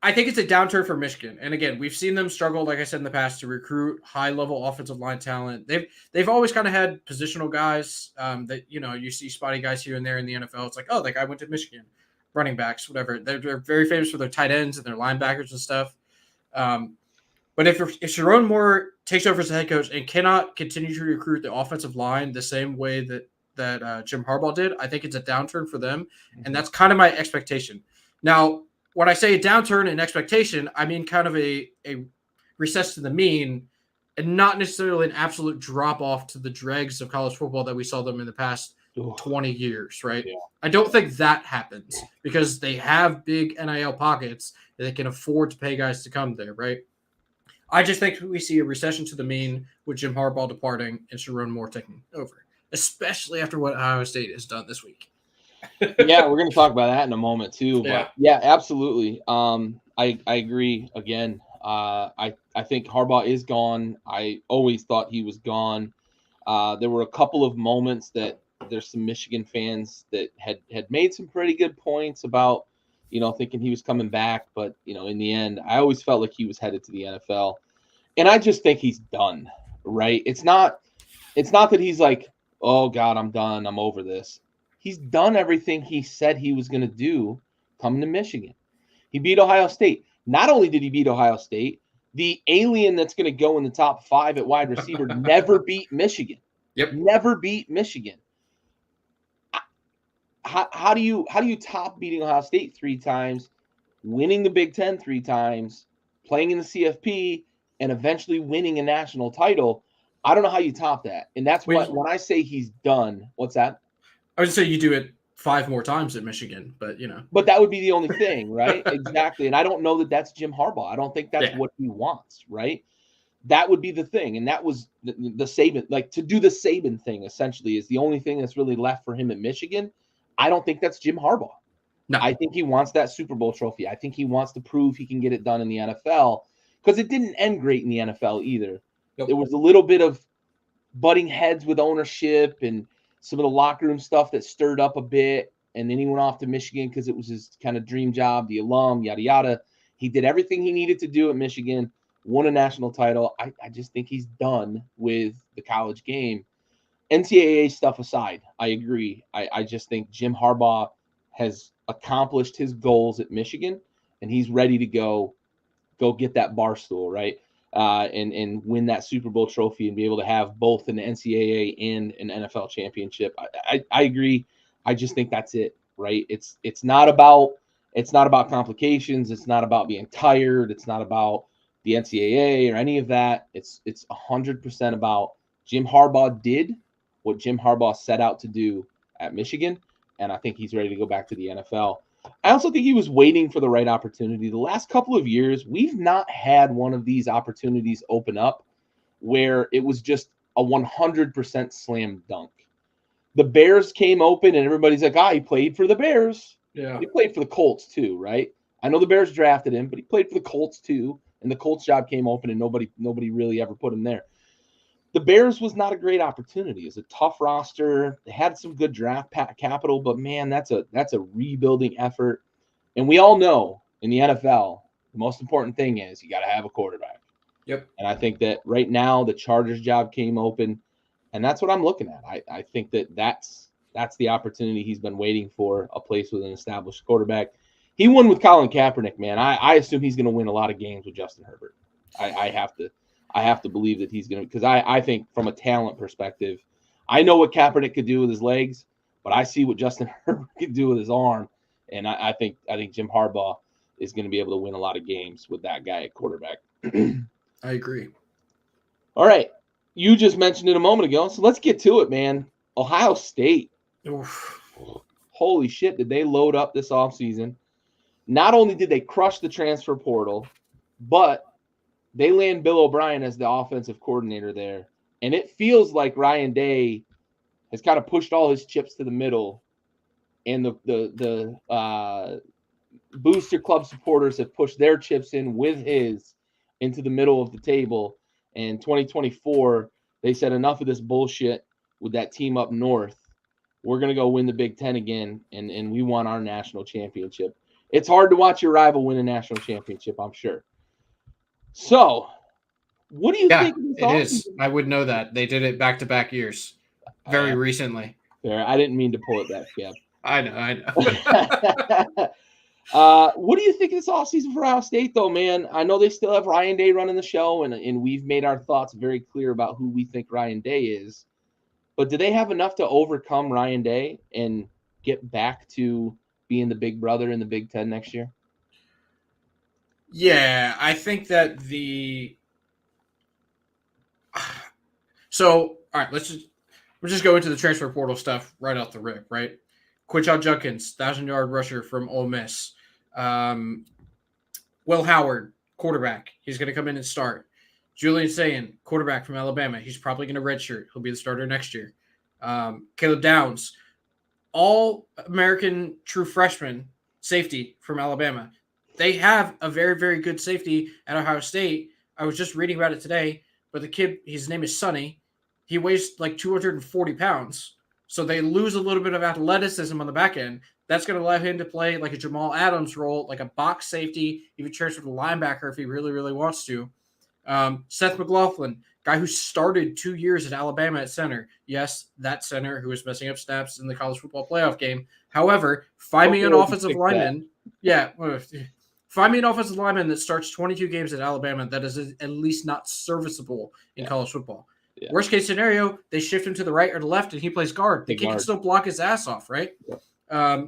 I think it's a downturn for Michigan, and again, we've seen them struggle, like I said in the past, to recruit high-level offensive line talent. They've always kind of had positional guys that you see spotty guys here and there in the NFL. It's like, oh, that guy went to Michigan, running backs, whatever. They're very famous for their tight ends and their linebackers and stuff. But if Sharon Moore takes over as a head coach and cannot continue to recruit the offensive line the same way that Jim Harbaugh did, I think it's a downturn for them, and that's kind of my expectation. Now, when I say a downturn in expectation, I mean kind of a recess to the mean and not necessarily an absolute drop-off to the dregs of college football that we saw them in the past 20 years, right? Yeah. I don't think that happens because they have big NIL pockets that they can afford to pay guys to come there, right? I just think we see a recession to the mean with Jim Harbaugh departing and Sharon Moore taking over, especially after what Ohio State has done this week. Yeah, we're going to talk about that in a moment too. But yeah, absolutely. I agree. Again, I think Harbaugh is gone. I always thought he was gone. There were a couple of moments that there's some Michigan fans that had made some pretty good points about, thinking he was coming back. But, in the end, I always felt like he was headed to the NFL. And I just think he's done, right? It's not that he's like, oh, God, I'm done. I'm over this. He's done everything he said he was going to do coming to Michigan. He beat Ohio State. Not only did he beat Ohio State, the alien that's going to go in the top 5 at wide receiver never beat Michigan. Yep. Never beat Michigan. How do you top beating Ohio State 3 times, winning the Big Ten 3 times, playing in the CFP, and eventually winning a national title? I don't know how you top that. And that's when I say he's done. What's that? I would say you do it 5 more times at Michigan, but But that would be the only thing, right? Exactly. And I don't know that that's Jim Harbaugh. I don't think that's what he wants, right? That would be the thing. And that was the Saban, like to do the Saban thing essentially is the only thing that's really left for him at Michigan. I don't think that's Jim Harbaugh. No. I think he wants that Super Bowl trophy. I think he wants to prove he can get it done in the NFL, because it didn't end great in the NFL either. Yep. There was a little bit of butting heads with ownership and some of the locker room stuff that stirred up a bit. And then he went off to Michigan because it was his kind of dream job, the alum, yada, yada. He did everything he needed to do at Michigan, won a national title. I just think he's done with the college game. NCAA stuff aside, I agree. I just think Jim Harbaugh has accomplished his goals at Michigan, and he's ready to go get that bar stool, right? And win that Super Bowl trophy and be able to have both an NCAA and an NFL championship. I agree. I just think that's it, right? It's not about complications. It's not about being tired. It's not about the NCAA or any of that. It's 100% about Jim Harbaugh did what Jim Harbaugh set out to do at Michigan, and I think he's ready to go back to the NFL. I also think he was waiting for the right opportunity. The last couple of years, we've not had one of these opportunities open up where it was just a 100% slam dunk. The Bears came open, and everybody's like, he played for the Bears. Yeah. He played for the Colts too, right? I know the Bears drafted him, but he played for the Colts too, and the Colts job came open, and nobody really ever put him there. The Bears was not a great opportunity. It's a tough roster. They had some good draft capital, but man, that's a rebuilding effort. And we all know in the NFL, the most important thing is you got to have a quarterback. Yep. And I think that right now the Chargers job came open, and that's what I'm looking at. I think that's the opportunity he's been waiting for, a place with an established quarterback. He won with Colin Kaepernick, man. I assume he's going to win a lot of games with Justin Herbert. I have to believe that he's going to, because I think from a talent perspective, I know what Kaepernick could do with his legs, but I see what Justin Herbert could do with his arm. And I think Jim Harbaugh is going to be able to win a lot of games with that guy at quarterback. I agree. All right. You just mentioned it a moment ago, so let's get to it, man. Ohio State. Oof. Holy shit, did they load up this offseason. Not only did they crush the transfer portal, but they land Bill O'Brien as the offensive coordinator there. And it feels like Ryan Day has kind of pushed all his chips to the middle. And the Booster Club supporters have pushed their chips in with his into the middle of the table. And 2024, they said enough of this bullshit with that team up north. We're going to go win the Big Ten again, and we won our national championship. It's hard to watch your rival win a national championship, I'm sure. So, what do you think? It is. I would know that. They did it back-to-back years very recently. Fair. I didn't mean to pull it back, Gab. I know. What do you think of this offseason for Ohio State, though, man? I know they still have Ryan Day running the show, and we've made our thoughts very clear about who we think Ryan Day is. But do they have enough to overcome Ryan Day and get back to being the big brother in the Big Ten next year? Yeah, I think that So, all right, we'll just go into the transfer portal stuff right off the rip, right? Quinshon Judkins, 1,000-yard rusher from Ole Miss. Will Howard, quarterback. He's going to come in and start. Julian Sayin, quarterback from Alabama. He's probably going to redshirt. He'll be the starter next year. Caleb Downs, all-American true freshman safety from Alabama. They have a very, very good safety at Ohio State. I was just reading about it today, but the kid, his name is Sonny. He weighs like 240 pounds. So they lose a little bit of athleticism on the back end. That's going to allow him to play like a Jamal Adams role, like a box safety, even transfer to linebacker if he really, really wants to. Seth McLaughlin, guy who started 2 years at Alabama at center. Yes, that center who was messing up snaps in the college football playoff game. However, find me an offensive lineman. Yeah, find me an offensive lineman that starts 22 games at Alabama that is at least not serviceable in college football. Yeah. Worst case scenario, they shift him to the right or the left, and he plays guard. The kid can still block his ass off, right? Yeah.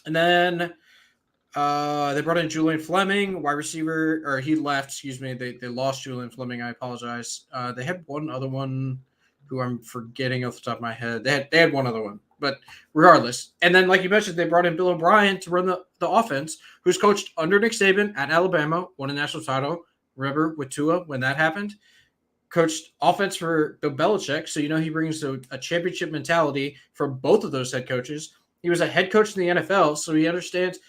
And then they brought in Julian Fleming, wide receiver, or he left. Excuse me. They lost Julian Fleming. I apologize. They had one other one who I'm forgetting off the top of my head. They had one other one, but regardless. And then, like you mentioned, they brought in Bill O'Brien to run the offense, who's coached under Nick Saban at Alabama, won a national title. Remember with Tua when that happened? Coached offense for Bill Belichick, so he brings a championship mentality from both of those head coaches. He was a head coach in the NFL, so he understands.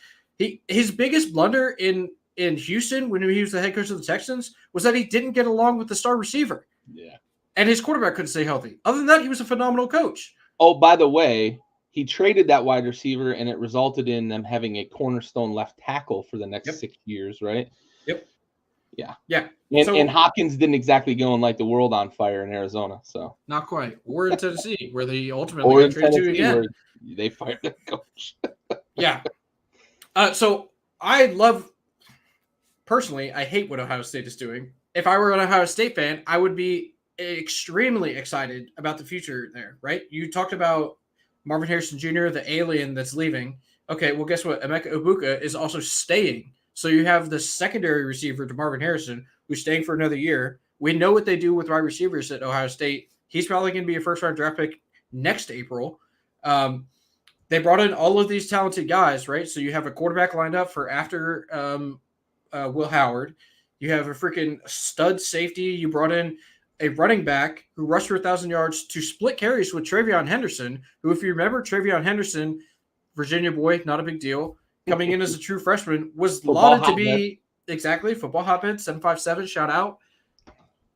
His biggest blunder in Houston when he was the head coach of the Texans was that he didn't get along with the star receiver. Yeah. And his quarterback couldn't stay healthy. Other than that, he was a phenomenal coach. Oh, by the way, he traded that wide receiver, and it resulted in them having a cornerstone left tackle for the next 6 years, right? Yep. Yeah. Yeah. And Hopkins didn't exactly go and light the world on fire in Arizona, so. Not quite. Or in Tennessee, where they ultimately got traded to again. They fired the coach. Yeah. So I love, personally, I hate what Ohio State is doing. If I were an Ohio State fan, I would be extremely excited about the future there, right? You talked about Marvin Harrison Jr., the alien that's leaving. Okay, well, guess what? Emeka Egbuka is also staying. So you have the secondary receiver to Marvin Harrison, who's staying for another year. We know what they do with wide receivers at Ohio State. He's probably going to be a first-round draft pick next April. They brought in all of these talented guys, right? So you have a quarterback lined up for after Will Howard. You have a freaking stud safety. You brought in a running back who rushed for 1,000 yards to split carries with Travion Henderson, who, if you remember, Travion Henderson, Virginia boy, not a big deal, coming in as a true freshman, was lauded to be exactly football hotbed 757. Shout out.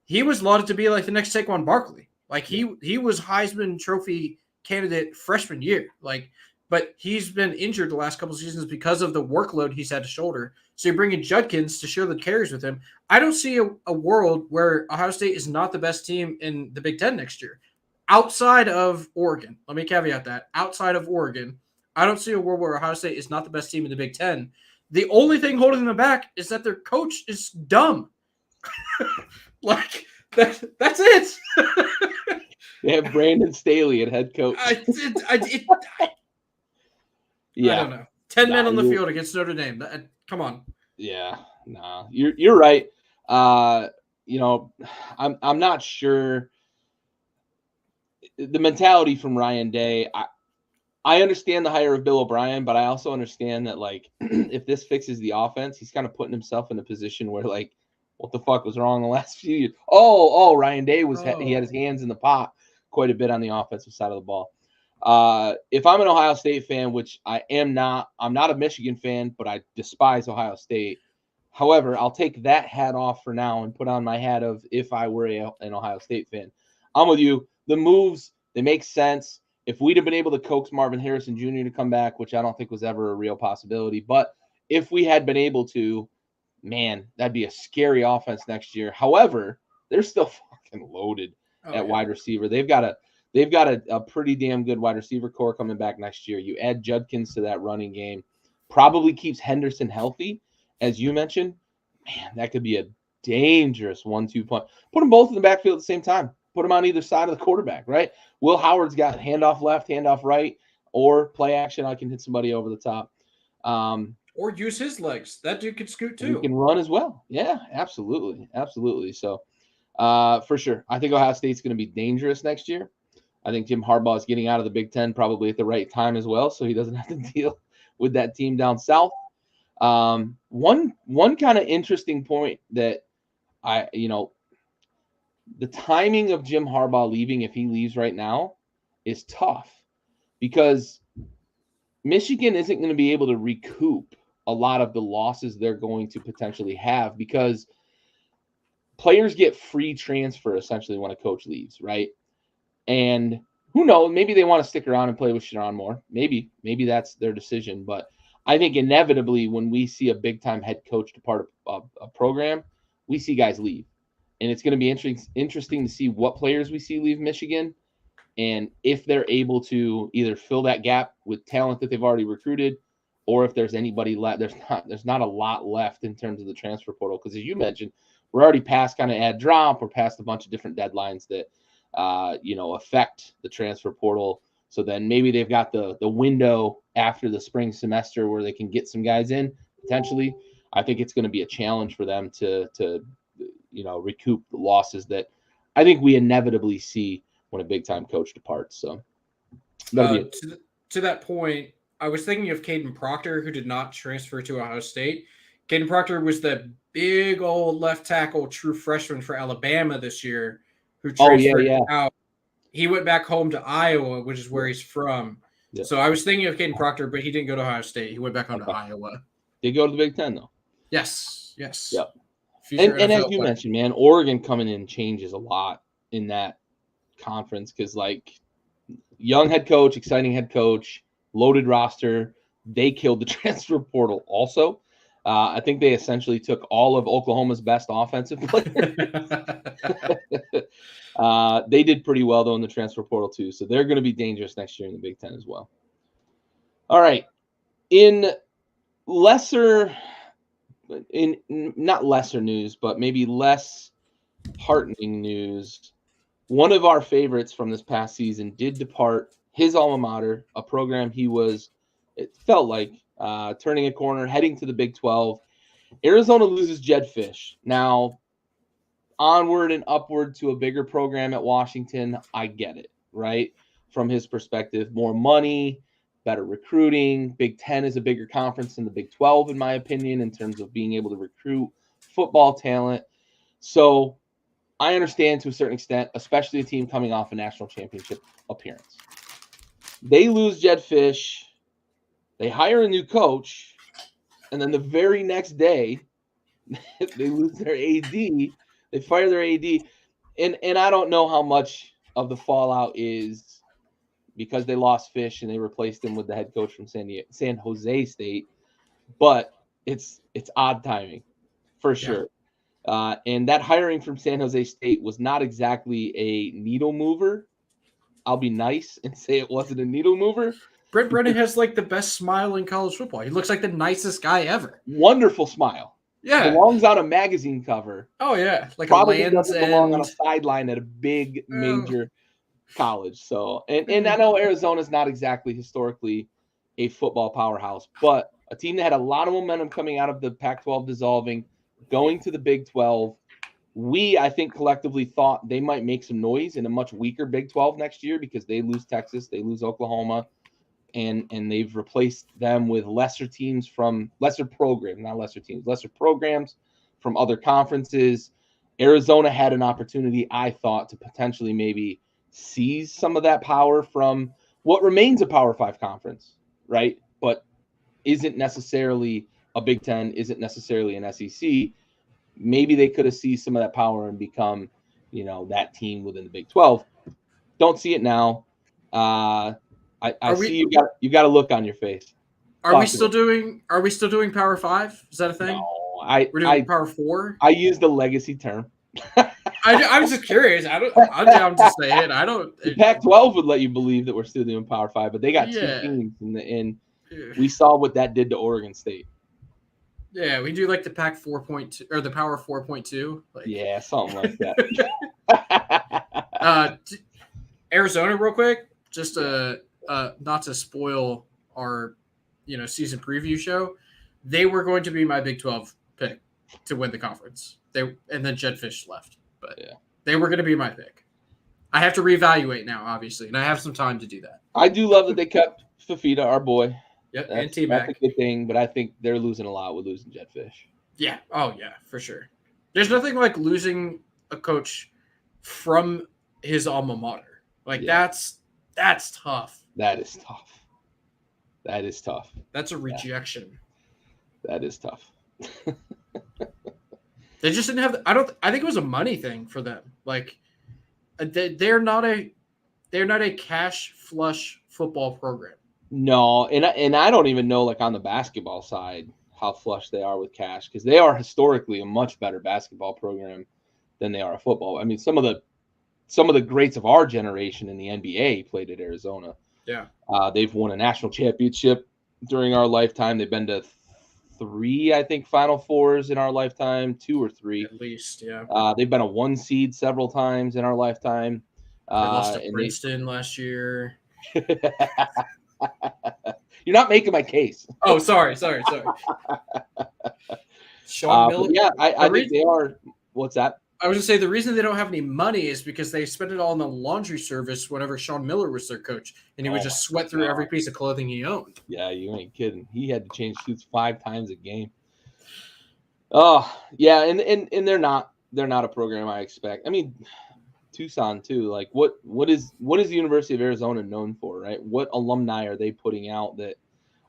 He was lauded to be like the next Saquon Barkley. Like he was Heisman Trophy candidate freshman year. Like, but he's been injured the last couple of seasons because of the workload he's had to shoulder. So you bring in Judkins to share the carries with him. I don't see a world where Ohio State is not the best team in the Big Ten next year. Outside of Oregon, let me caveat that. Outside of Oregon, I don't see a world where Ohio State is not the best team in the Big Ten. The only thing holding them back is that their coach is dumb. Like, that's it. They have Brandon Staley at head coach. I don't know. 10 men on the field against Notre Dame. Come on. Yeah, nah, you're right. You know, I'm not sure the mentality from Ryan Day. I understand the hire of Bill O'Brien, but I also understand that, like, if this fixes the offense, he's kind of putting himself in a position where, like, what the fuck was wrong the last few years? Ryan Day he had his hands in the pot quite a bit on the offensive side of the ball. If I'm an Ohio State fan, which I am not, I'm not a Michigan fan, but I despise Ohio State. However, I'll take that hat off for now and put on my hat of if I were an Ohio State fan. I'm with you. The moves, they make sense. If we'd have been able to coax Marvin Harrison Jr. to come back, which I don't think was ever a real possibility, but if we had been able to, man, that'd be a scary offense next year. However, they're still fucking loaded at wide receiver. They've got a pretty damn good wide receiver core coming back next year. You add Judkins to that running game, probably keeps Henderson healthy, as you mentioned. Man, that could be a dangerous 1-2 punch. Put them both in the backfield at the same time. Put them on either side of the quarterback, right? Will Howard's got handoff left, handoff right, or play action. I can hit somebody over the top. Or use his legs. That dude can scoot too. He can run as well. Yeah, absolutely. Absolutely. So, for sure, I think Ohio State's going to be dangerous next year. I think Jim Harbaugh is getting out of the Big Ten probably at the right time as well, so he doesn't have to deal with that team down south. One kind of interesting point that the timing of Jim Harbaugh leaving, if he leaves right now, is tough because Michigan isn't going to be able to recoup a lot of the losses they're going to potentially have because players get free transfer essentially when a coach leaves, right? And who knows, maybe they want to stick around and play with Sharon more. Maybe that's their decision. But I think inevitably when we see a big-time head coach depart a program, we see guys leave. And it's going to be interesting to see what players we see leave Michigan and if they're able to either fill that gap with talent that they've already recruited or if there's anybody left. There's not a lot left in terms of the transfer portal because, as you mentioned, we're already past kind of add drop. We're past a bunch of different deadlines that affect the transfer portal. So then maybe they've got the window after the spring semester where they can get some guys in potentially. I think it's going to be a challenge for them to recoup the losses that I think we inevitably see when a big time coach departs. So to that point, I was thinking of Caden Proctor, who did not transfer to Ohio State. Caden Proctor was the big old left tackle true freshman for Alabama this year who transferred out. He went back home to Iowa, which is where he's from. Yeah. So I was thinking of Caden Proctor, but he didn't go to Ohio State. He went back on to Okay. Iowa. Did go to the Big Ten though. Yes. Yep. Future And as NFL you player. mentioned, man, Oregon coming in changes a lot in that conference because like young head coach, exciting head coach, loaded roster. They killed the transfer portal also. I think they essentially took all of Oklahoma's best offensive players. They did pretty well though in the transfer portal too, so they're going to be dangerous next year in the Big Ten as well. All right, in not lesser news, but maybe less heartening news, one of our favorites from this past season did depart his alma mater, a program he was, it felt like, turning a corner, heading to the Big 12. Arizona loses Jed Fish. Now, onward and upward to a bigger program at Washington, I get it, right? From his perspective, more money, better recruiting. Big 10 is a bigger conference than the Big 12, in my opinion, in terms of being able to recruit football talent. So I understand to a certain extent, especially a team coming off a national championship appearance. They lose Jed Fish. They hire a new coach. And then the very next day, they lose their AD. They fire their AD. And I don't know how much of the fallout is because they lost Fish and they replaced him with the head coach from San Jose State. But it's odd timing for sure. And that hiring from San Jose State was not exactly a needle mover. I'll be nice and say it wasn't a needle mover. Brent Brennan has like the best smile in college football. He looks like the nicest guy ever. Wonderful smile. Yeah. Belongs on a magazine cover. Oh, yeah. Like Probably a Land's doesn't belong on End. a sideline at a big major college. So, and I know Arizona's not exactly historically a football powerhouse, but a team that had a lot of momentum coming out of the Pac-12 dissolving, going to the Big 12. We, I think, collectively thought they might make some noise in a much weaker Big 12 next year because they lose Texas, they lose Oklahoma, and they've replaced them with lesser programs from other conferences. Arizona had an opportunity, I thought, to potentially maybe seize some of that power from what remains a Power 5 conference, right? But isn't necessarily a Big 10, isn't necessarily an SEC. Maybe they could have seized some of that power and become, that team within the Big 12. Don't see it now. I see you got a look on your face. Are we still doing Power 5? Is that a thing? No, we're doing Power 4. I use the legacy term. I was just curious. I'm down to say it. I don't. The Pac-12 would let you believe that we're still doing Power 5, but they got two teams, and we saw what that did to Oregon State. Yeah, we do like the Pac 4.2 or the Power 4.2. Yeah, something like that. Arizona, real quick, just not to spoil our season preview show. They were going to be my Big 12 pick to win the conference. And then Jed Fish left, but they were going to be my pick. I have to reevaluate now, obviously, and I have some time to do that. I do love that they kept Fafita, our boy. Yep, and T-Mac. That's a good thing, but I think they're losing a lot with losing Jed Fish. Yeah. Oh, yeah, for sure. There's nothing like losing a coach from his alma mater. That's tough. That is tough. That's a rejection. That is tough. They just didn't have. I think it was a money thing for them. They're not a cash flush football program. No, and I don't even know on the basketball side how flush they are with cash because they are historically a much better basketball program than they are a football. I mean, some of the greats of our generation in the NBA played at Arizona. Yeah, they've won a national championship during our lifetime. They've been to 3, I think, Final Fours in our lifetime, 2 or 3 at least. Yeah, they've been a 1 seed several times in our lifetime. They lost to Princeton last year. You're not making my case. Oh, sorry. Sean Miller. Yeah, I think they are. What's that? I was going to say the reason they don't have any money is because they spent it all on the laundry service whenever Sean Miller was their coach, and he would just sweat through every piece of clothing he owned. Yeah, you ain't kidding. He had to change suits 5 times a game. Oh, yeah, and they're not a program I expect. I mean, Tucson too. Like what is the University of Arizona known for, right? What alumni are they putting out that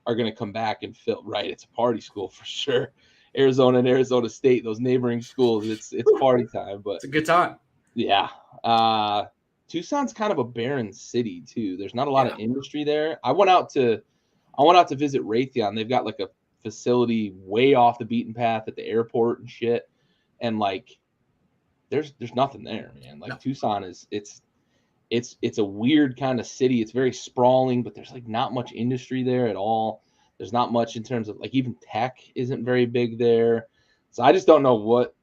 are going to come back and fill? Right, it's a party school for sure. Arizona and Arizona State, those neighboring schools, it's party time. But It's a good time. yeah, Tucson's kind of a barren city too. There's not a lot of industry there. I went out to visit Raytheon. They've got like a facility way off the beaten path at the airport and shit, and like there's nothing there, man. Like Tucson is it's a weird kind of city. It's very sprawling, but there's like not much industry there at all. There's not much in terms of like even tech isn't very big there. So I just don't know what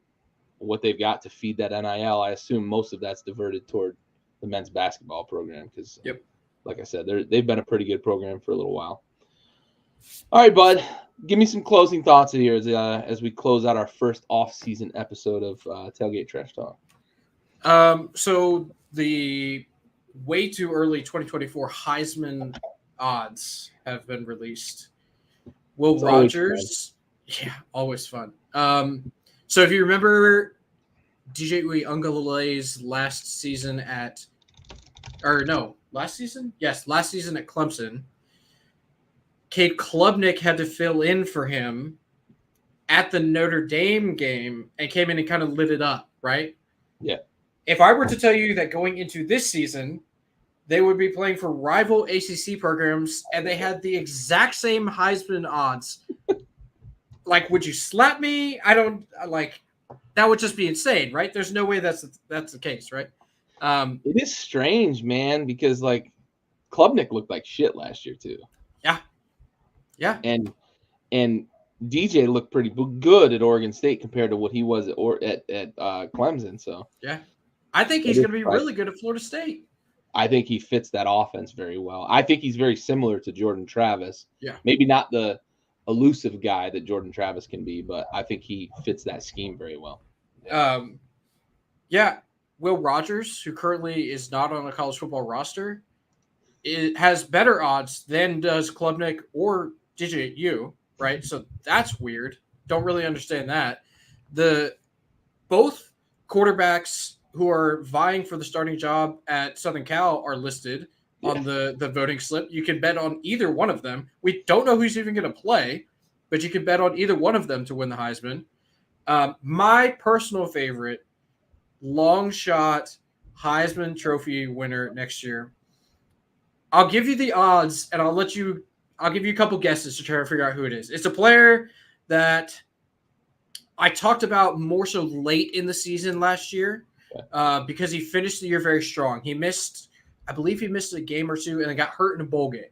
they've got to feed that NIL. I assume most of that's diverted toward the men's basketball program because, like I said, they've been a pretty good program for a little while. All right, bud, give me some closing thoughts here as we close out our first off-season episode of Tailgate Trash Talk. So the way too early 2024 Heisman odds have been released. Will Rogers, always fun. So if you remember DJ Uiagalelei's last season at Clemson, Cade Klubnik had to fill in for him at the Notre Dame game and came in and kind of lit it up, right? Yeah. If I were to tell you that going into this season, they would be playing for rival ACC programs and they had the exact same Heisman odds. Like, would you slap me? I don't like that. Would just be insane, right? There's no way that's the case, right? It is strange, man, because like Klubnik looked like shit last year too. Yeah. And DJ looked pretty good at Oregon State compared to what he was at Clemson. So yeah, I think he's going to be really good at Florida State. I think he fits that offense very well. I think he's very similar to Jordan Travis. Yeah, maybe not the elusive guy that Jordan Travis can be, but I think he fits that scheme very well. Will Rogers, who currently is not on a college football roster, has better odds than does Klubnik or DJ U, right? So that's weird. Don't really understand that. Both quarterbacks who are vying for the starting job at Southern Cal are listed on the voting slip. You can bet on either one of them. We don't know who's even going to play, but you can bet on either one of them to win the Heisman. My personal favorite, long shot Heisman Trophy winner next year. I'll give you the odds, and I'll give you a couple guesses to try to figure out who it is. It's a player that I talked about more so late in the season last year because he finished the year very strong. I believe he missed a game or two and then got hurt in a bowl game.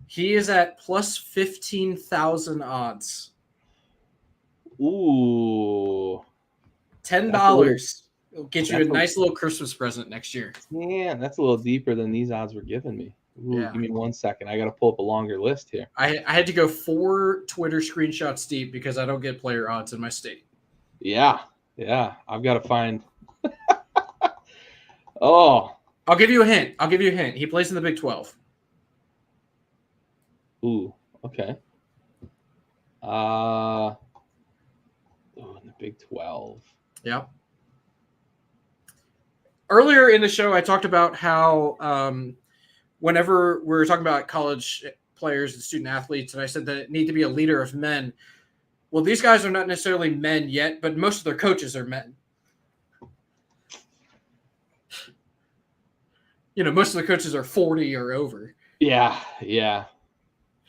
He is at plus 15,000 odds. Ooh. $10. It'll get you a nice little Christmas present next year. Man, that's a little deeper than these odds were giving me. Ooh, Give me 1 second. I got to pull up a longer list here. I had to go 4 Twitter screenshots deep because I don't get player odds in my state. Yeah. I've got to find. Oh. I'll give you a hint. He plays in the Big 12. Ooh, okay. In the Big 12. Yeah. Earlier in the show, I talked about how whenever we're talking about college players and student athletes, and I said that it need to be a leader of men. Well, these guys are not necessarily men yet, but most of their coaches are men. Most of the coaches are 40 or over. Yeah.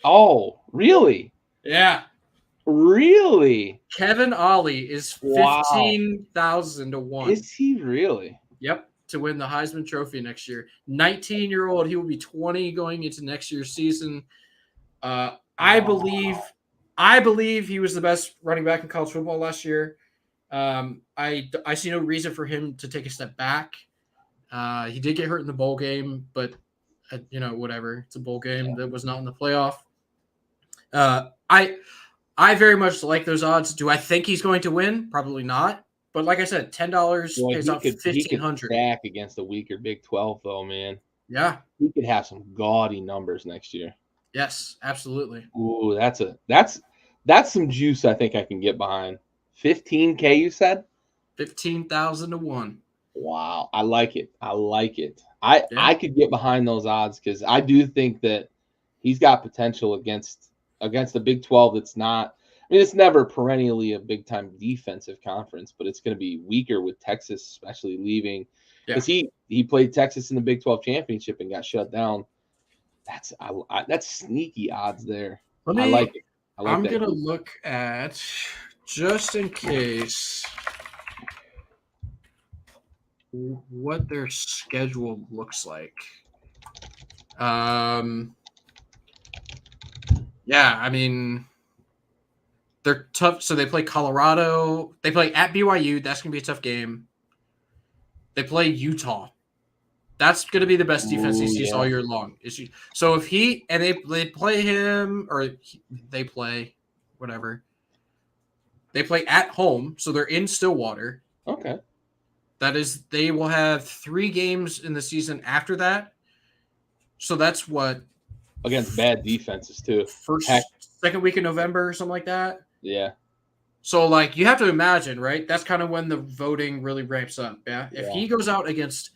Oh, really? Yeah. Really? Kevin Ollie is 15,000 to 1. Is he really? Yep, to win the Heisman Trophy next year. 19-year-old, he will be 20 going into next year's season. I believe he was the best running back in college football last year. I see no reason for him to take a step back. He did get hurt in the bowl game, but whatever. It's a bowl game that was not in the playoff. I very much like those odds. Do I think he's going to win? Probably not. But like I said, $10 pays off $1,500. He could stack against a weaker Big 12, though, man. Yeah, he could have some gaudy numbers next year. Yes, absolutely. Ooh, that's some juice. I think I can get behind. $15K, you said? 15,000 to 1. Wow, I like it. I like it. I Yeah. I could get behind those odds because I do think that he's got potential against the Big 12. That's not. I mean, it's never perennially a big time defensive conference, but it's going to be weaker with Texas, especially leaving Yeah. because he played Texas in the Big 12 championship and got shut down. That's sneaky odds there. Let I like me. it. I like I'm that. gonna look at just in case what their schedule looks like. Yeah, I mean they're tough. So they play Colorado. They play at BYU. That's gonna be a tough game. They play Utah. That's gonna be the best defense he Ooh, sees all yeah. year long. So if he and they play him or they play whatever. They play at home, so they're in Stillwater. Okay. That is, they will have 3 games in the season after that. So that's what Against bad defenses too. Heck, second week of November or something like that. yeah. So like you have to imagine, right? That's kind of when the voting really ramps up. Yeah. If Yeah. he goes out against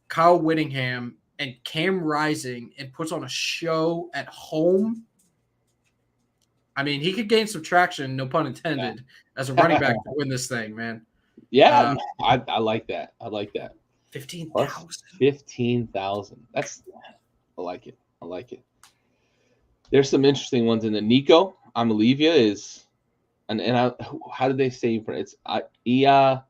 Kyle Whittingham and Cam Rising and puts on a show at home, I mean, he could gain some traction, no pun intended, as a running back to win this thing, man. Yeah, I like that. I like that. 15,000. 15,000. I like it. I like it. There's some interesting ones in the Nico Amalivia is, how did they say it's Ia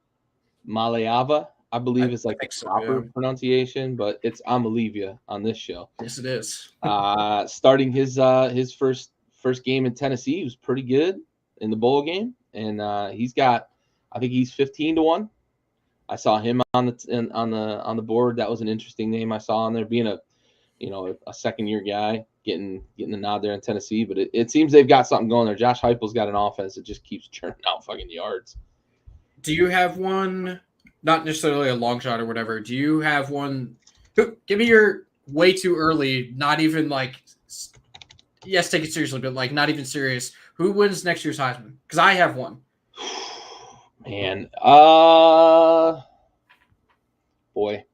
Maleava? I believe it's like the think so, proper yeah. pronunciation, but it's Amalivia on this show. Yes, it is. Starting his first game in Tennessee, he was pretty good in the bowl game, and I think he's 15-1. I saw him on the board. That was an interesting name I saw on there, being a second year guy getting the nod there in Tennessee. But it seems they've got something going there. Josh Heupel's got an offense that just keeps churning out fucking yards. Do you have one? Not necessarily a long shot or whatever. Do you have one? Give me your way too early. Not even like. Yes, take it seriously, but like not even serious. Who wins next year's Heisman? Because I have one. Man, boy.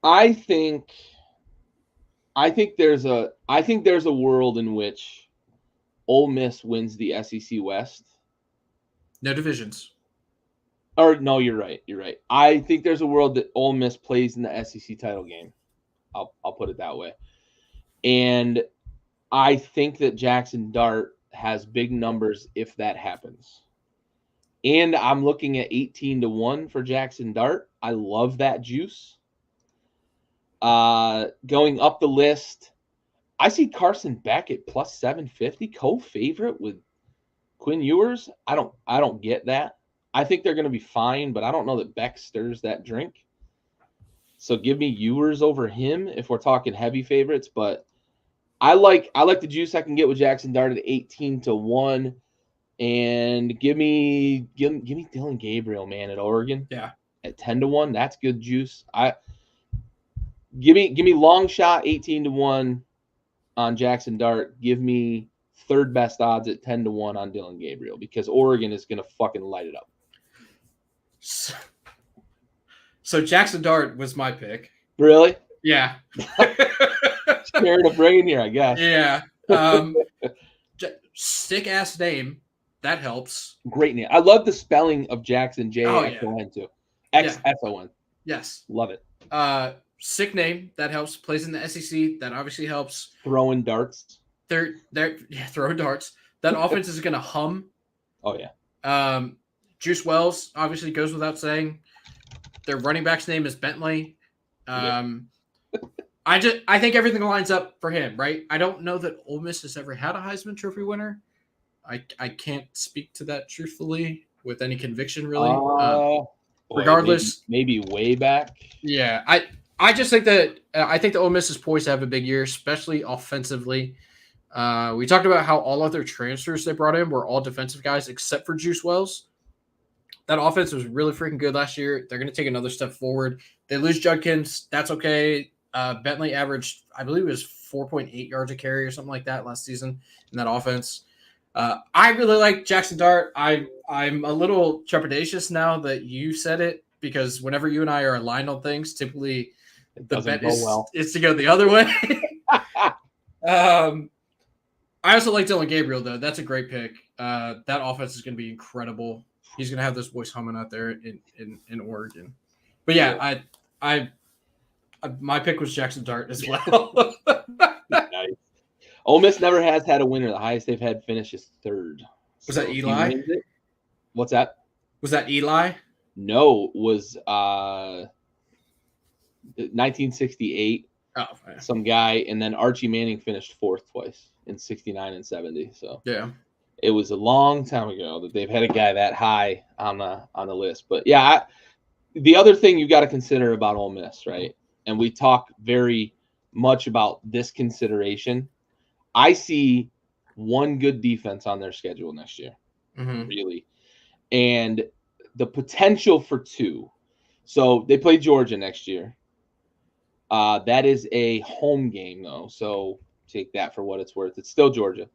I think there's a world in which Ole Miss wins the SEC West. No divisions. Or no, you're right. You're right. I think there's a world that Ole Miss plays in the SEC title game. I'll put it that way. And I think that Jackson Dart has big numbers if that happens. And I'm looking at 18-1 for Jackson Dart. I love that juice. Going up the list, I see Carson Beck at plus 750, co-favorite with Quinn Ewers. I don't get that. I think they're going to be fine, but I don't know that Beck stirs that drink. So give me Ewers over him if we're talking heavy favorites. But I like the juice I can get with Jackson Dart at 18-1, and give me Dylan Gabriel, man, at Oregon. Yeah. At 10-1. That's good juice. Give me long shot 18-1 on Jackson Dart. Give me third best odds at 10-1 on Dylan Gabriel because Oregon is going to fucking light it up. So Jackson Dart was my pick. Really? Yeah. Scared of brain here, I guess. Yeah. Sick ass name. That helps. Great name. I love the spelling of Jackson, J-X-O-N too. X-S-O-N. Yes. Love it. Sick name. That helps. Plays in the SEC. That obviously helps. Throwing darts. They're throwing darts. That offense is going to hum. Oh, yeah. Juice Wells obviously goes without saying. Their running back's name is Bentley. I think everything lines up for him, right? I don't know that Ole Miss has ever had a Heisman Trophy winner. I can't speak to that truthfully with any conviction, really. Regardless, maybe way back. Yeah, I just think that I think the Ole Miss is poised to have a big year, especially offensively. We talked about how all other transfers they brought in were all defensive guys except for Juice Wells. That offense was really freaking good last year. They're going to take another step forward. They lose Judkins. That's okay. Bentley averaged, I believe it was 4.8 yards a carry or something like that last season in that offense. I really like Jackson Dart. I'm a little trepidatious now that you said it because whenever you and I are aligned on things, typically It the doesn't bet go well. is to go the other way. I also like Dylan Gabriel though. That's a great pick. That offense is going to be incredible. He's going to have those boys humming out there in Oregon. But yeah, I my pick was Jackson Dart as well. Nice. Ole Miss never has had a winner. The highest they've had finish is third. Was So that if he Eli? wins it, what's that? Was that Eli? No, was 1968. Oh, yeah. Some guy, and then Archie Manning finished fourth twice in 69 and 70. So Yeah. it was a long time ago that they've had a guy that high on the list. But yeah, the other thing you got to consider about Ole Miss, right? And we talk very much about this consideration. I see one good defense on their schedule next year, really, and the potential for two. So they play Georgia next year. That is a home game though, so take that for what it's worth. It's still Georgia,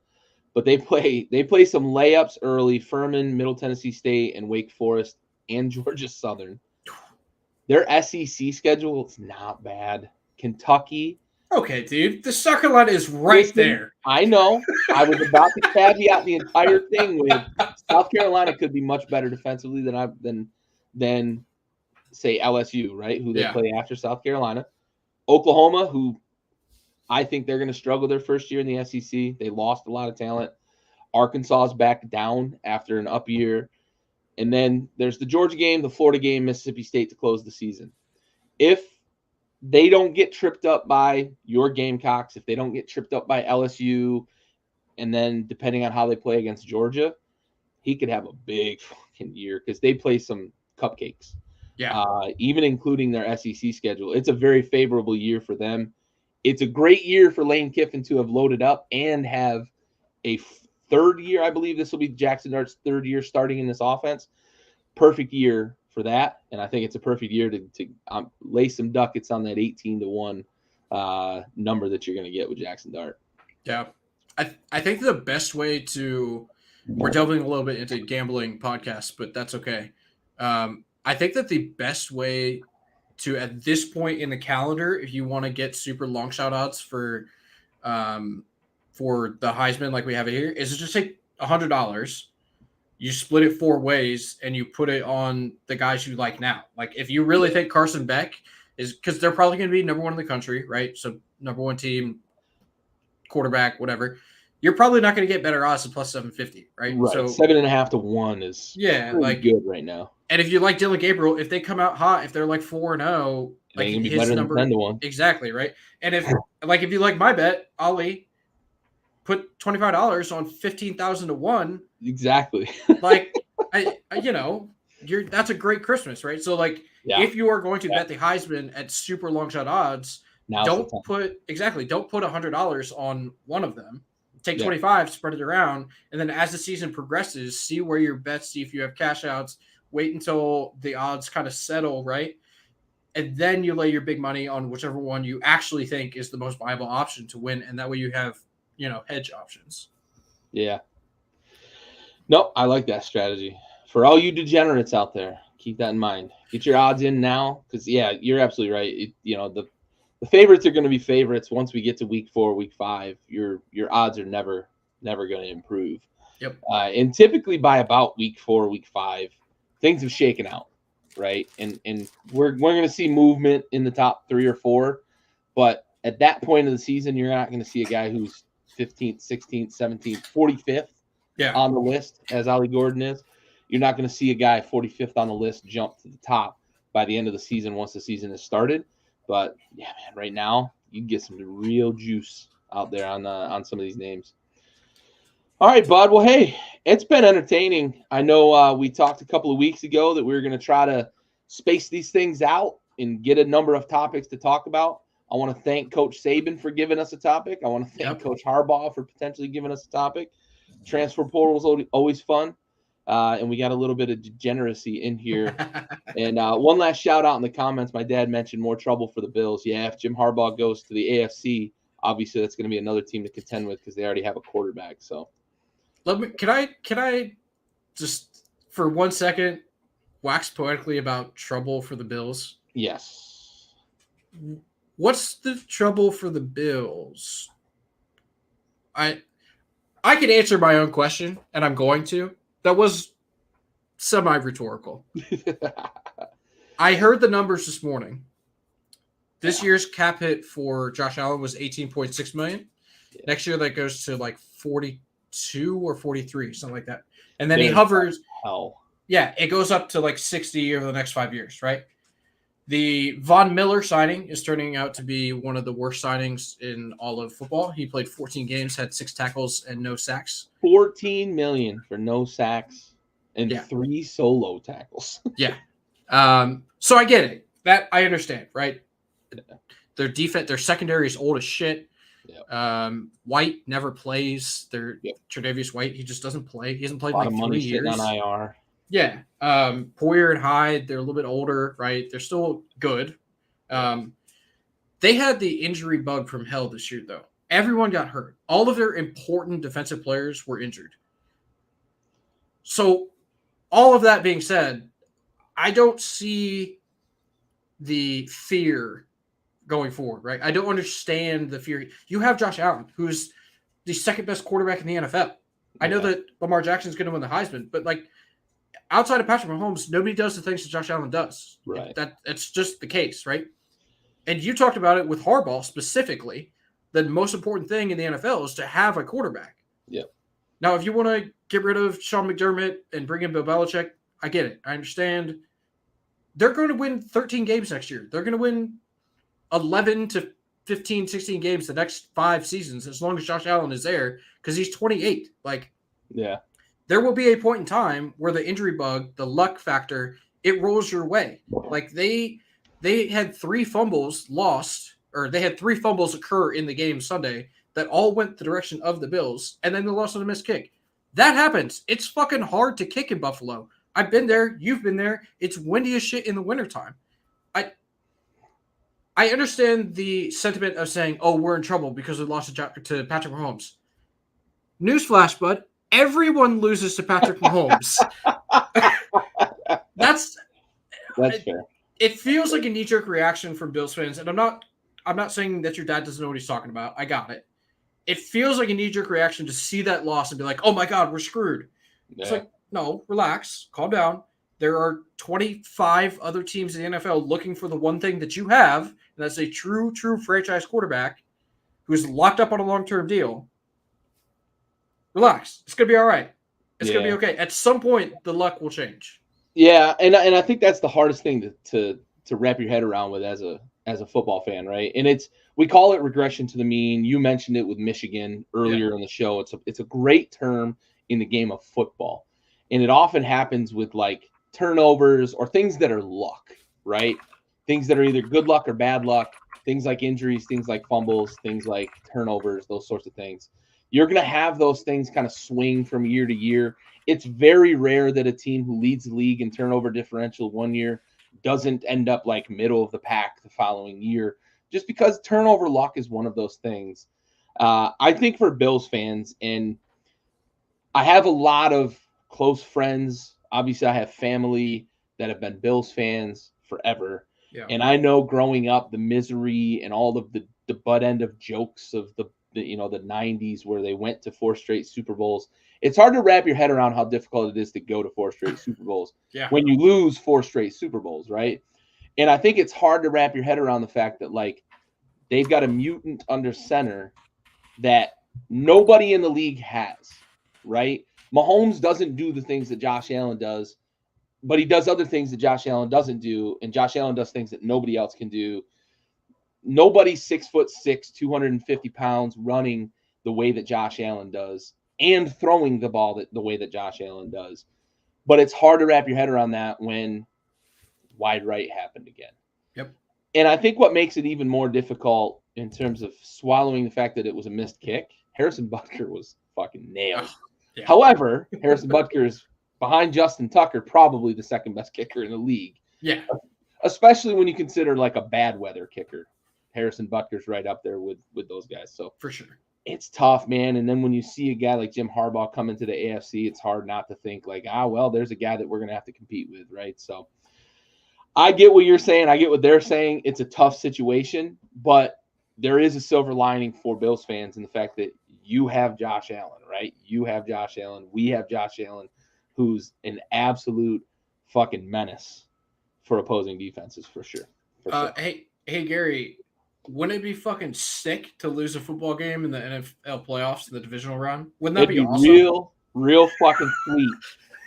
but they play some layups early: Furman, Middle Tennessee State, and Wake Forest, and Georgia Southern. Their SEC schedule is not bad. Kentucky. Okay, dude, the sucker line is right there. I know. I was about to caveat the entire thing with South Carolina could be much better defensively than say LSU, right? Who they play after South Carolina. Oklahoma, who I think they're going to struggle their first year in the SEC. They lost a lot of talent. Arkansas is back down after an up year. And then there's the Georgia game, the Florida game, Mississippi State to close the season. If they don't get tripped up by your Gamecocks, if they don't get tripped up by LSU, and then depending on how they play against Georgia, he could have a big fucking year because they play some cupcakes. Yeah. Even including their SEC schedule. It's a very favorable year for them. It's a great year for Lane Kiffin to have loaded up and have a third year. I believe this will be Jackson Dart's third year starting in this offense. Perfect year for that. And I think it's a perfect year to lay some ducats on that 18-1 number that you're going to get with Jackson Dart. Yeah. I think the best way to – we're delving a little bit into gambling podcasts, but that's okay. I think that the best way to, at this point in the calendar, if you want to get super long shot odds for the Heisman like we have it here, is to just take $100. You split it 4 ways and you put it on the guys you like now. Like if you really think Carson Beck is, because they're probably going to be number 1 in the country, right? So number 1 team, quarterback, whatever. You're probably not going to get better odds than plus 750, right? Right. So 7.5 to 1 is like good right now. And if you like Dylan Gabriel, if they come out hot, if they're like 4-0, like can be his better number, than 10-1. Exactly, right? And if you like my bet, Ollie, put $25 on 15,000 to 1. Exactly. Like that's a great Christmas, right? So if you are going to bet the Heisman at super long shot odds, don't put $100 on one of them. Take 25, spread it around, and then as the season progresses, see where your bets, see if you have cash outs, wait until the odds kind of settle, right? And then you lay your big money on whichever one you actually think is the most viable option to win, and that way you have, hedge options. Yeah. No, I like that strategy. For all you degenerates out there, keep that in mind. Get your odds in now, because you're absolutely right. The favorites are going to be favorites. Once we get to week 4, week 5, your odds are never going to improve. Yep. And typically by about week 4, week 5, things have shaken out, right? And we're going to see movement in the top 3 or 4, but at that point of the season, you're not going to see a guy who's 15th, 16th, 17th, 45th on the list, as Ollie Gordon is. You're not going to see a guy 45th on the list jump to the top by the end of the season once the season has started. But yeah, man, right now you can get some real juice out there on some of these names. All right, bud. Well, hey, it's been entertaining. I know we talked a couple of weeks ago that we were going to try to space these things out and get a number of topics to talk about. I want to thank Coach Saban for giving us a topic. I want to thank Coach Harbaugh for potentially giving us a topic. Transfer portal is always fun. And we got a little bit of degeneracy in here. And one last shout out in the comments. My dad mentioned more trouble for the Bills. Yeah, if Jim Harbaugh goes to the AFC, obviously that's going to be another team to contend with because they already have a quarterback. So Can I just for 1 second wax poetically about trouble for the Bills? Yes. What's the trouble for the Bills? I I can answer my own question, and I'm going to. That was semi-rhetorical. I heard the numbers this morning. This year's cap hit for Josh Allen was 18.6 million. Yeah. Next year that goes to like 42 or 43, something like that. And then he There's hovers. hell. Yeah, it goes up to like 60 over the next 5 years, right? The Von Miller signing is turning out to be one of the worst signings in all of football. He played 14 games, had 6 tackles and no sacks. 14 million for no sacks and Yeah. 3 solo tackles. Yeah. So I get it. That I understand, right? Their defense, their secondary is old as shit. Yep. White never plays. Tre'Davious White, he just doesn't play. He hasn't played in like 3 years. On IR. Yeah. Poyer and Hyde, they're a little bit older, right? They're still good. They had the injury bug from hell this year, though. Everyone got hurt. All of their important defensive players were injured. So, all of that being said, I don't see the fear going forward, right? I don't understand the fear. You have Josh Allen, who's the second best quarterback in the NFL. I know that Lamar Jackson's going to win the Heisman, but like outside of Patrick Mahomes, nobody does the things that Josh Allen does. Right. That's just the case, right? And you talked about it with Harbaugh specifically. The most important thing in the NFL is to have a quarterback. Yep. Now, if you want to get rid of Sean McDermott and bring in Bill Belichick, I get it. I understand. They're going to win 13 games next year. They're going to win 11 to 15, 16 games the next 5 seasons as long as Josh Allen is there because he's 28. Like, yeah. There will be a point in time where the injury bug, the luck factor, it rolls your way. Like they had 3 fumbles lost, or they had 3 fumbles occur in the game Sunday that all went the direction of the Bills, and then they lost on a missed kick. That happens. It's fucking hard to kick in Buffalo. I've been there. You've been there. It's windy as shit in the wintertime. I understand the sentiment of saying, oh, we're in trouble because we lost to Patrick Mahomes. Newsflash, bud. Everyone loses to Patrick Mahomes. That's fair. It feels like a knee-jerk reaction from Bills fans, and I'm not saying that your dad doesn't know what he's talking about. I got it. It feels like a knee-jerk reaction to see that loss and be like, oh my God, we're screwed. Yeah. It's like, no, relax, calm down. There are 25 other teams in the NFL looking for the one thing that you have, and that's a true franchise quarterback who's locked up on a long-term deal. Relax. It's going to be all right. It's going to be okay. At some point, the luck will change. Yeah, and I think that's the hardest thing to wrap your head around with as a football fan, right? And we call it regression to the mean. You mentioned it with Michigan earlier in the show. It's a great term in the game of football. And it often happens with like turnovers or things that are luck, right? Things that are either good luck or bad luck, things like injuries, things like fumbles, things like turnovers, those sorts of things. You're going to have those things kind of swing from year to year. It's very rare that a team who leads the league in turnover differential one year doesn't end up like middle of the pack the following year, just because turnover luck is one of those things. I think for Bills fans, and I have a lot of close friends. Obviously, I have family that have been Bills fans forever. Yeah. And I know growing up, the misery and all of the butt end of jokes of the 90s where they went to 4 straight Super Bowls. It's hard to wrap your head around how difficult it is to go to 4 straight Super Bowls when you lose 4 straight Super Bowls, right? And I think it's hard to wrap your head around the fact that like they've got a mutant under center that nobody in the league has, right? Mahomes doesn't do the things that Josh Allen does, but he does other things that Josh Allen doesn't do, and Josh Allen does things that nobody else can do. Nobody's 6'6", 250 pounds running the way that Josh Allen does and throwing the ball the way that Josh Allen does. But it's hard to wrap your head around that when wide right happened again. Yep. And I think what makes it even more difficult in terms of swallowing the fact that it was a missed kick, Harrison Butker was fucking nailed. Yeah. However, Harrison Butker is behind Justin Tucker, probably the second best kicker in the league. Yeah. Especially when you consider like a bad weather kicker. Harrison Butker's right up there with those guys. So for sure. it's tough, man. And then when you see a guy like Jim Harbaugh come into the AFC, it's hard not to think like, well, there's a guy that we're going to have to compete with, right? So I get what you're saying. I get what they're saying. It's a tough situation, but there is a silver lining for Bills fans in the fact that you have Josh Allen, right? You have Josh Allen. We have Josh Allen, who's an absolute fucking menace for opposing defenses, for sure. Hey, Gary, wouldn't it be fucking sick to lose a football game in the NFL playoffs in the divisional round? Wouldn't that It'd be awesome? real fucking sweet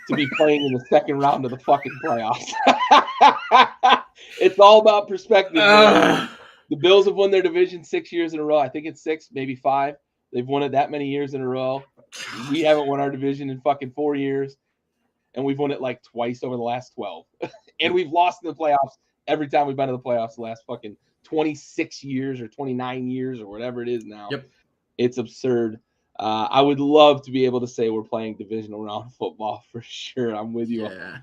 to be playing in the second round of the fucking playoffs. It's all about perspective, man. The Bills have won their division 6 years in a row. I think it's 6, maybe 5. They've won it that many years in a row. We haven't won our division in fucking 4 years, and we've won it like twice over the last 12. And we've lost in the playoffs every time we've been to the playoffs the last fucking 26 years or 29 years or whatever it is now. Yep. It's absurd. I would love to be able to say we're playing divisional round football for sure. I'm with you. Yeah.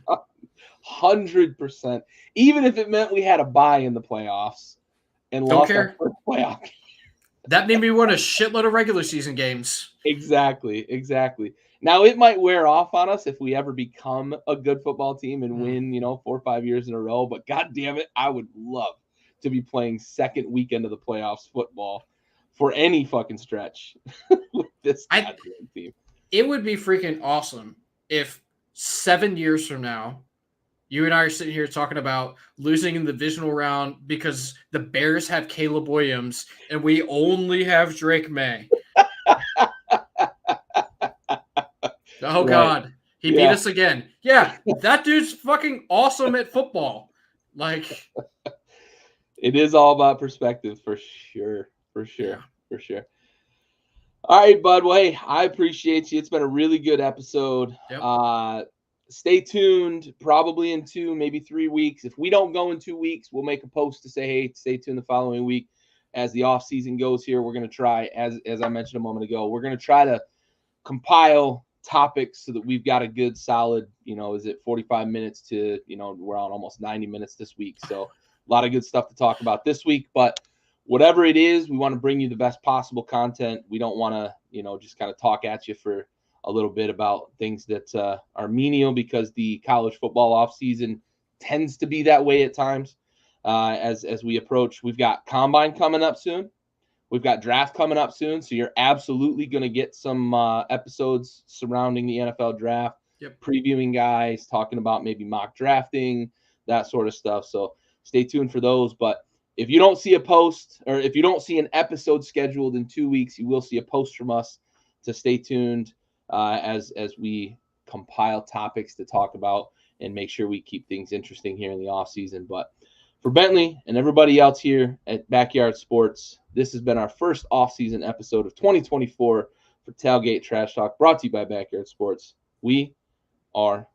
100%. Even if it meant we had a bye in the playoffs and lost our first playoff. That made me win a shitload of regular season games. Exactly. Now, it might wear off on us if we ever become a good football team and win, 4 or 5 years in a row. But God damn it, I would love to be playing second weekend of the playoffs football for any fucking stretch with this team. It would be freaking awesome if 7 years from now, you and I are sitting here talking about losing in the divisional round because the Bears have Caleb Williams and we only have Drake May. Oh, right. God. He beat us again. Yeah, that dude's fucking awesome at football. Like, it is all about perspective for sure. All right, bud. Well, hey, I appreciate you. It's been a really good episode. Yep. Stay tuned. Probably in 2, maybe 3 weeks. If we don't go in 2 weeks, we'll make a post to say, hey, stay tuned the following week. As the off season goes here, we're going to try, as I mentioned a moment ago, we're going to try to compile topics so that we've got a good solid, is it 45 minutes to, we're on almost 90 minutes this week. So a lot of good stuff to talk about this week, but whatever it is, we want to bring you the best possible content. We don't want to, just kind of talk at you for a little bit about things that are menial, because the college football offseason tends to be that way at times. As we approach, we've got combine coming up soon. We've got draft coming up soon. So you're absolutely going to get some episodes surrounding the NFL draft, previewing guys, talking about maybe mock drafting, that sort of stuff. So stay tuned for those. But if you don't see a post, or if you don't see an episode scheduled in 2 weeks, you will see a post from us. To stay tuned as we compile topics to talk about and make sure we keep things interesting here in the off season. But for Bentley and everybody else here at Backyard Sports, this has been our first off-season episode of 2024 for Tailgate Trash Talk, brought to you by Backyard Sports. We are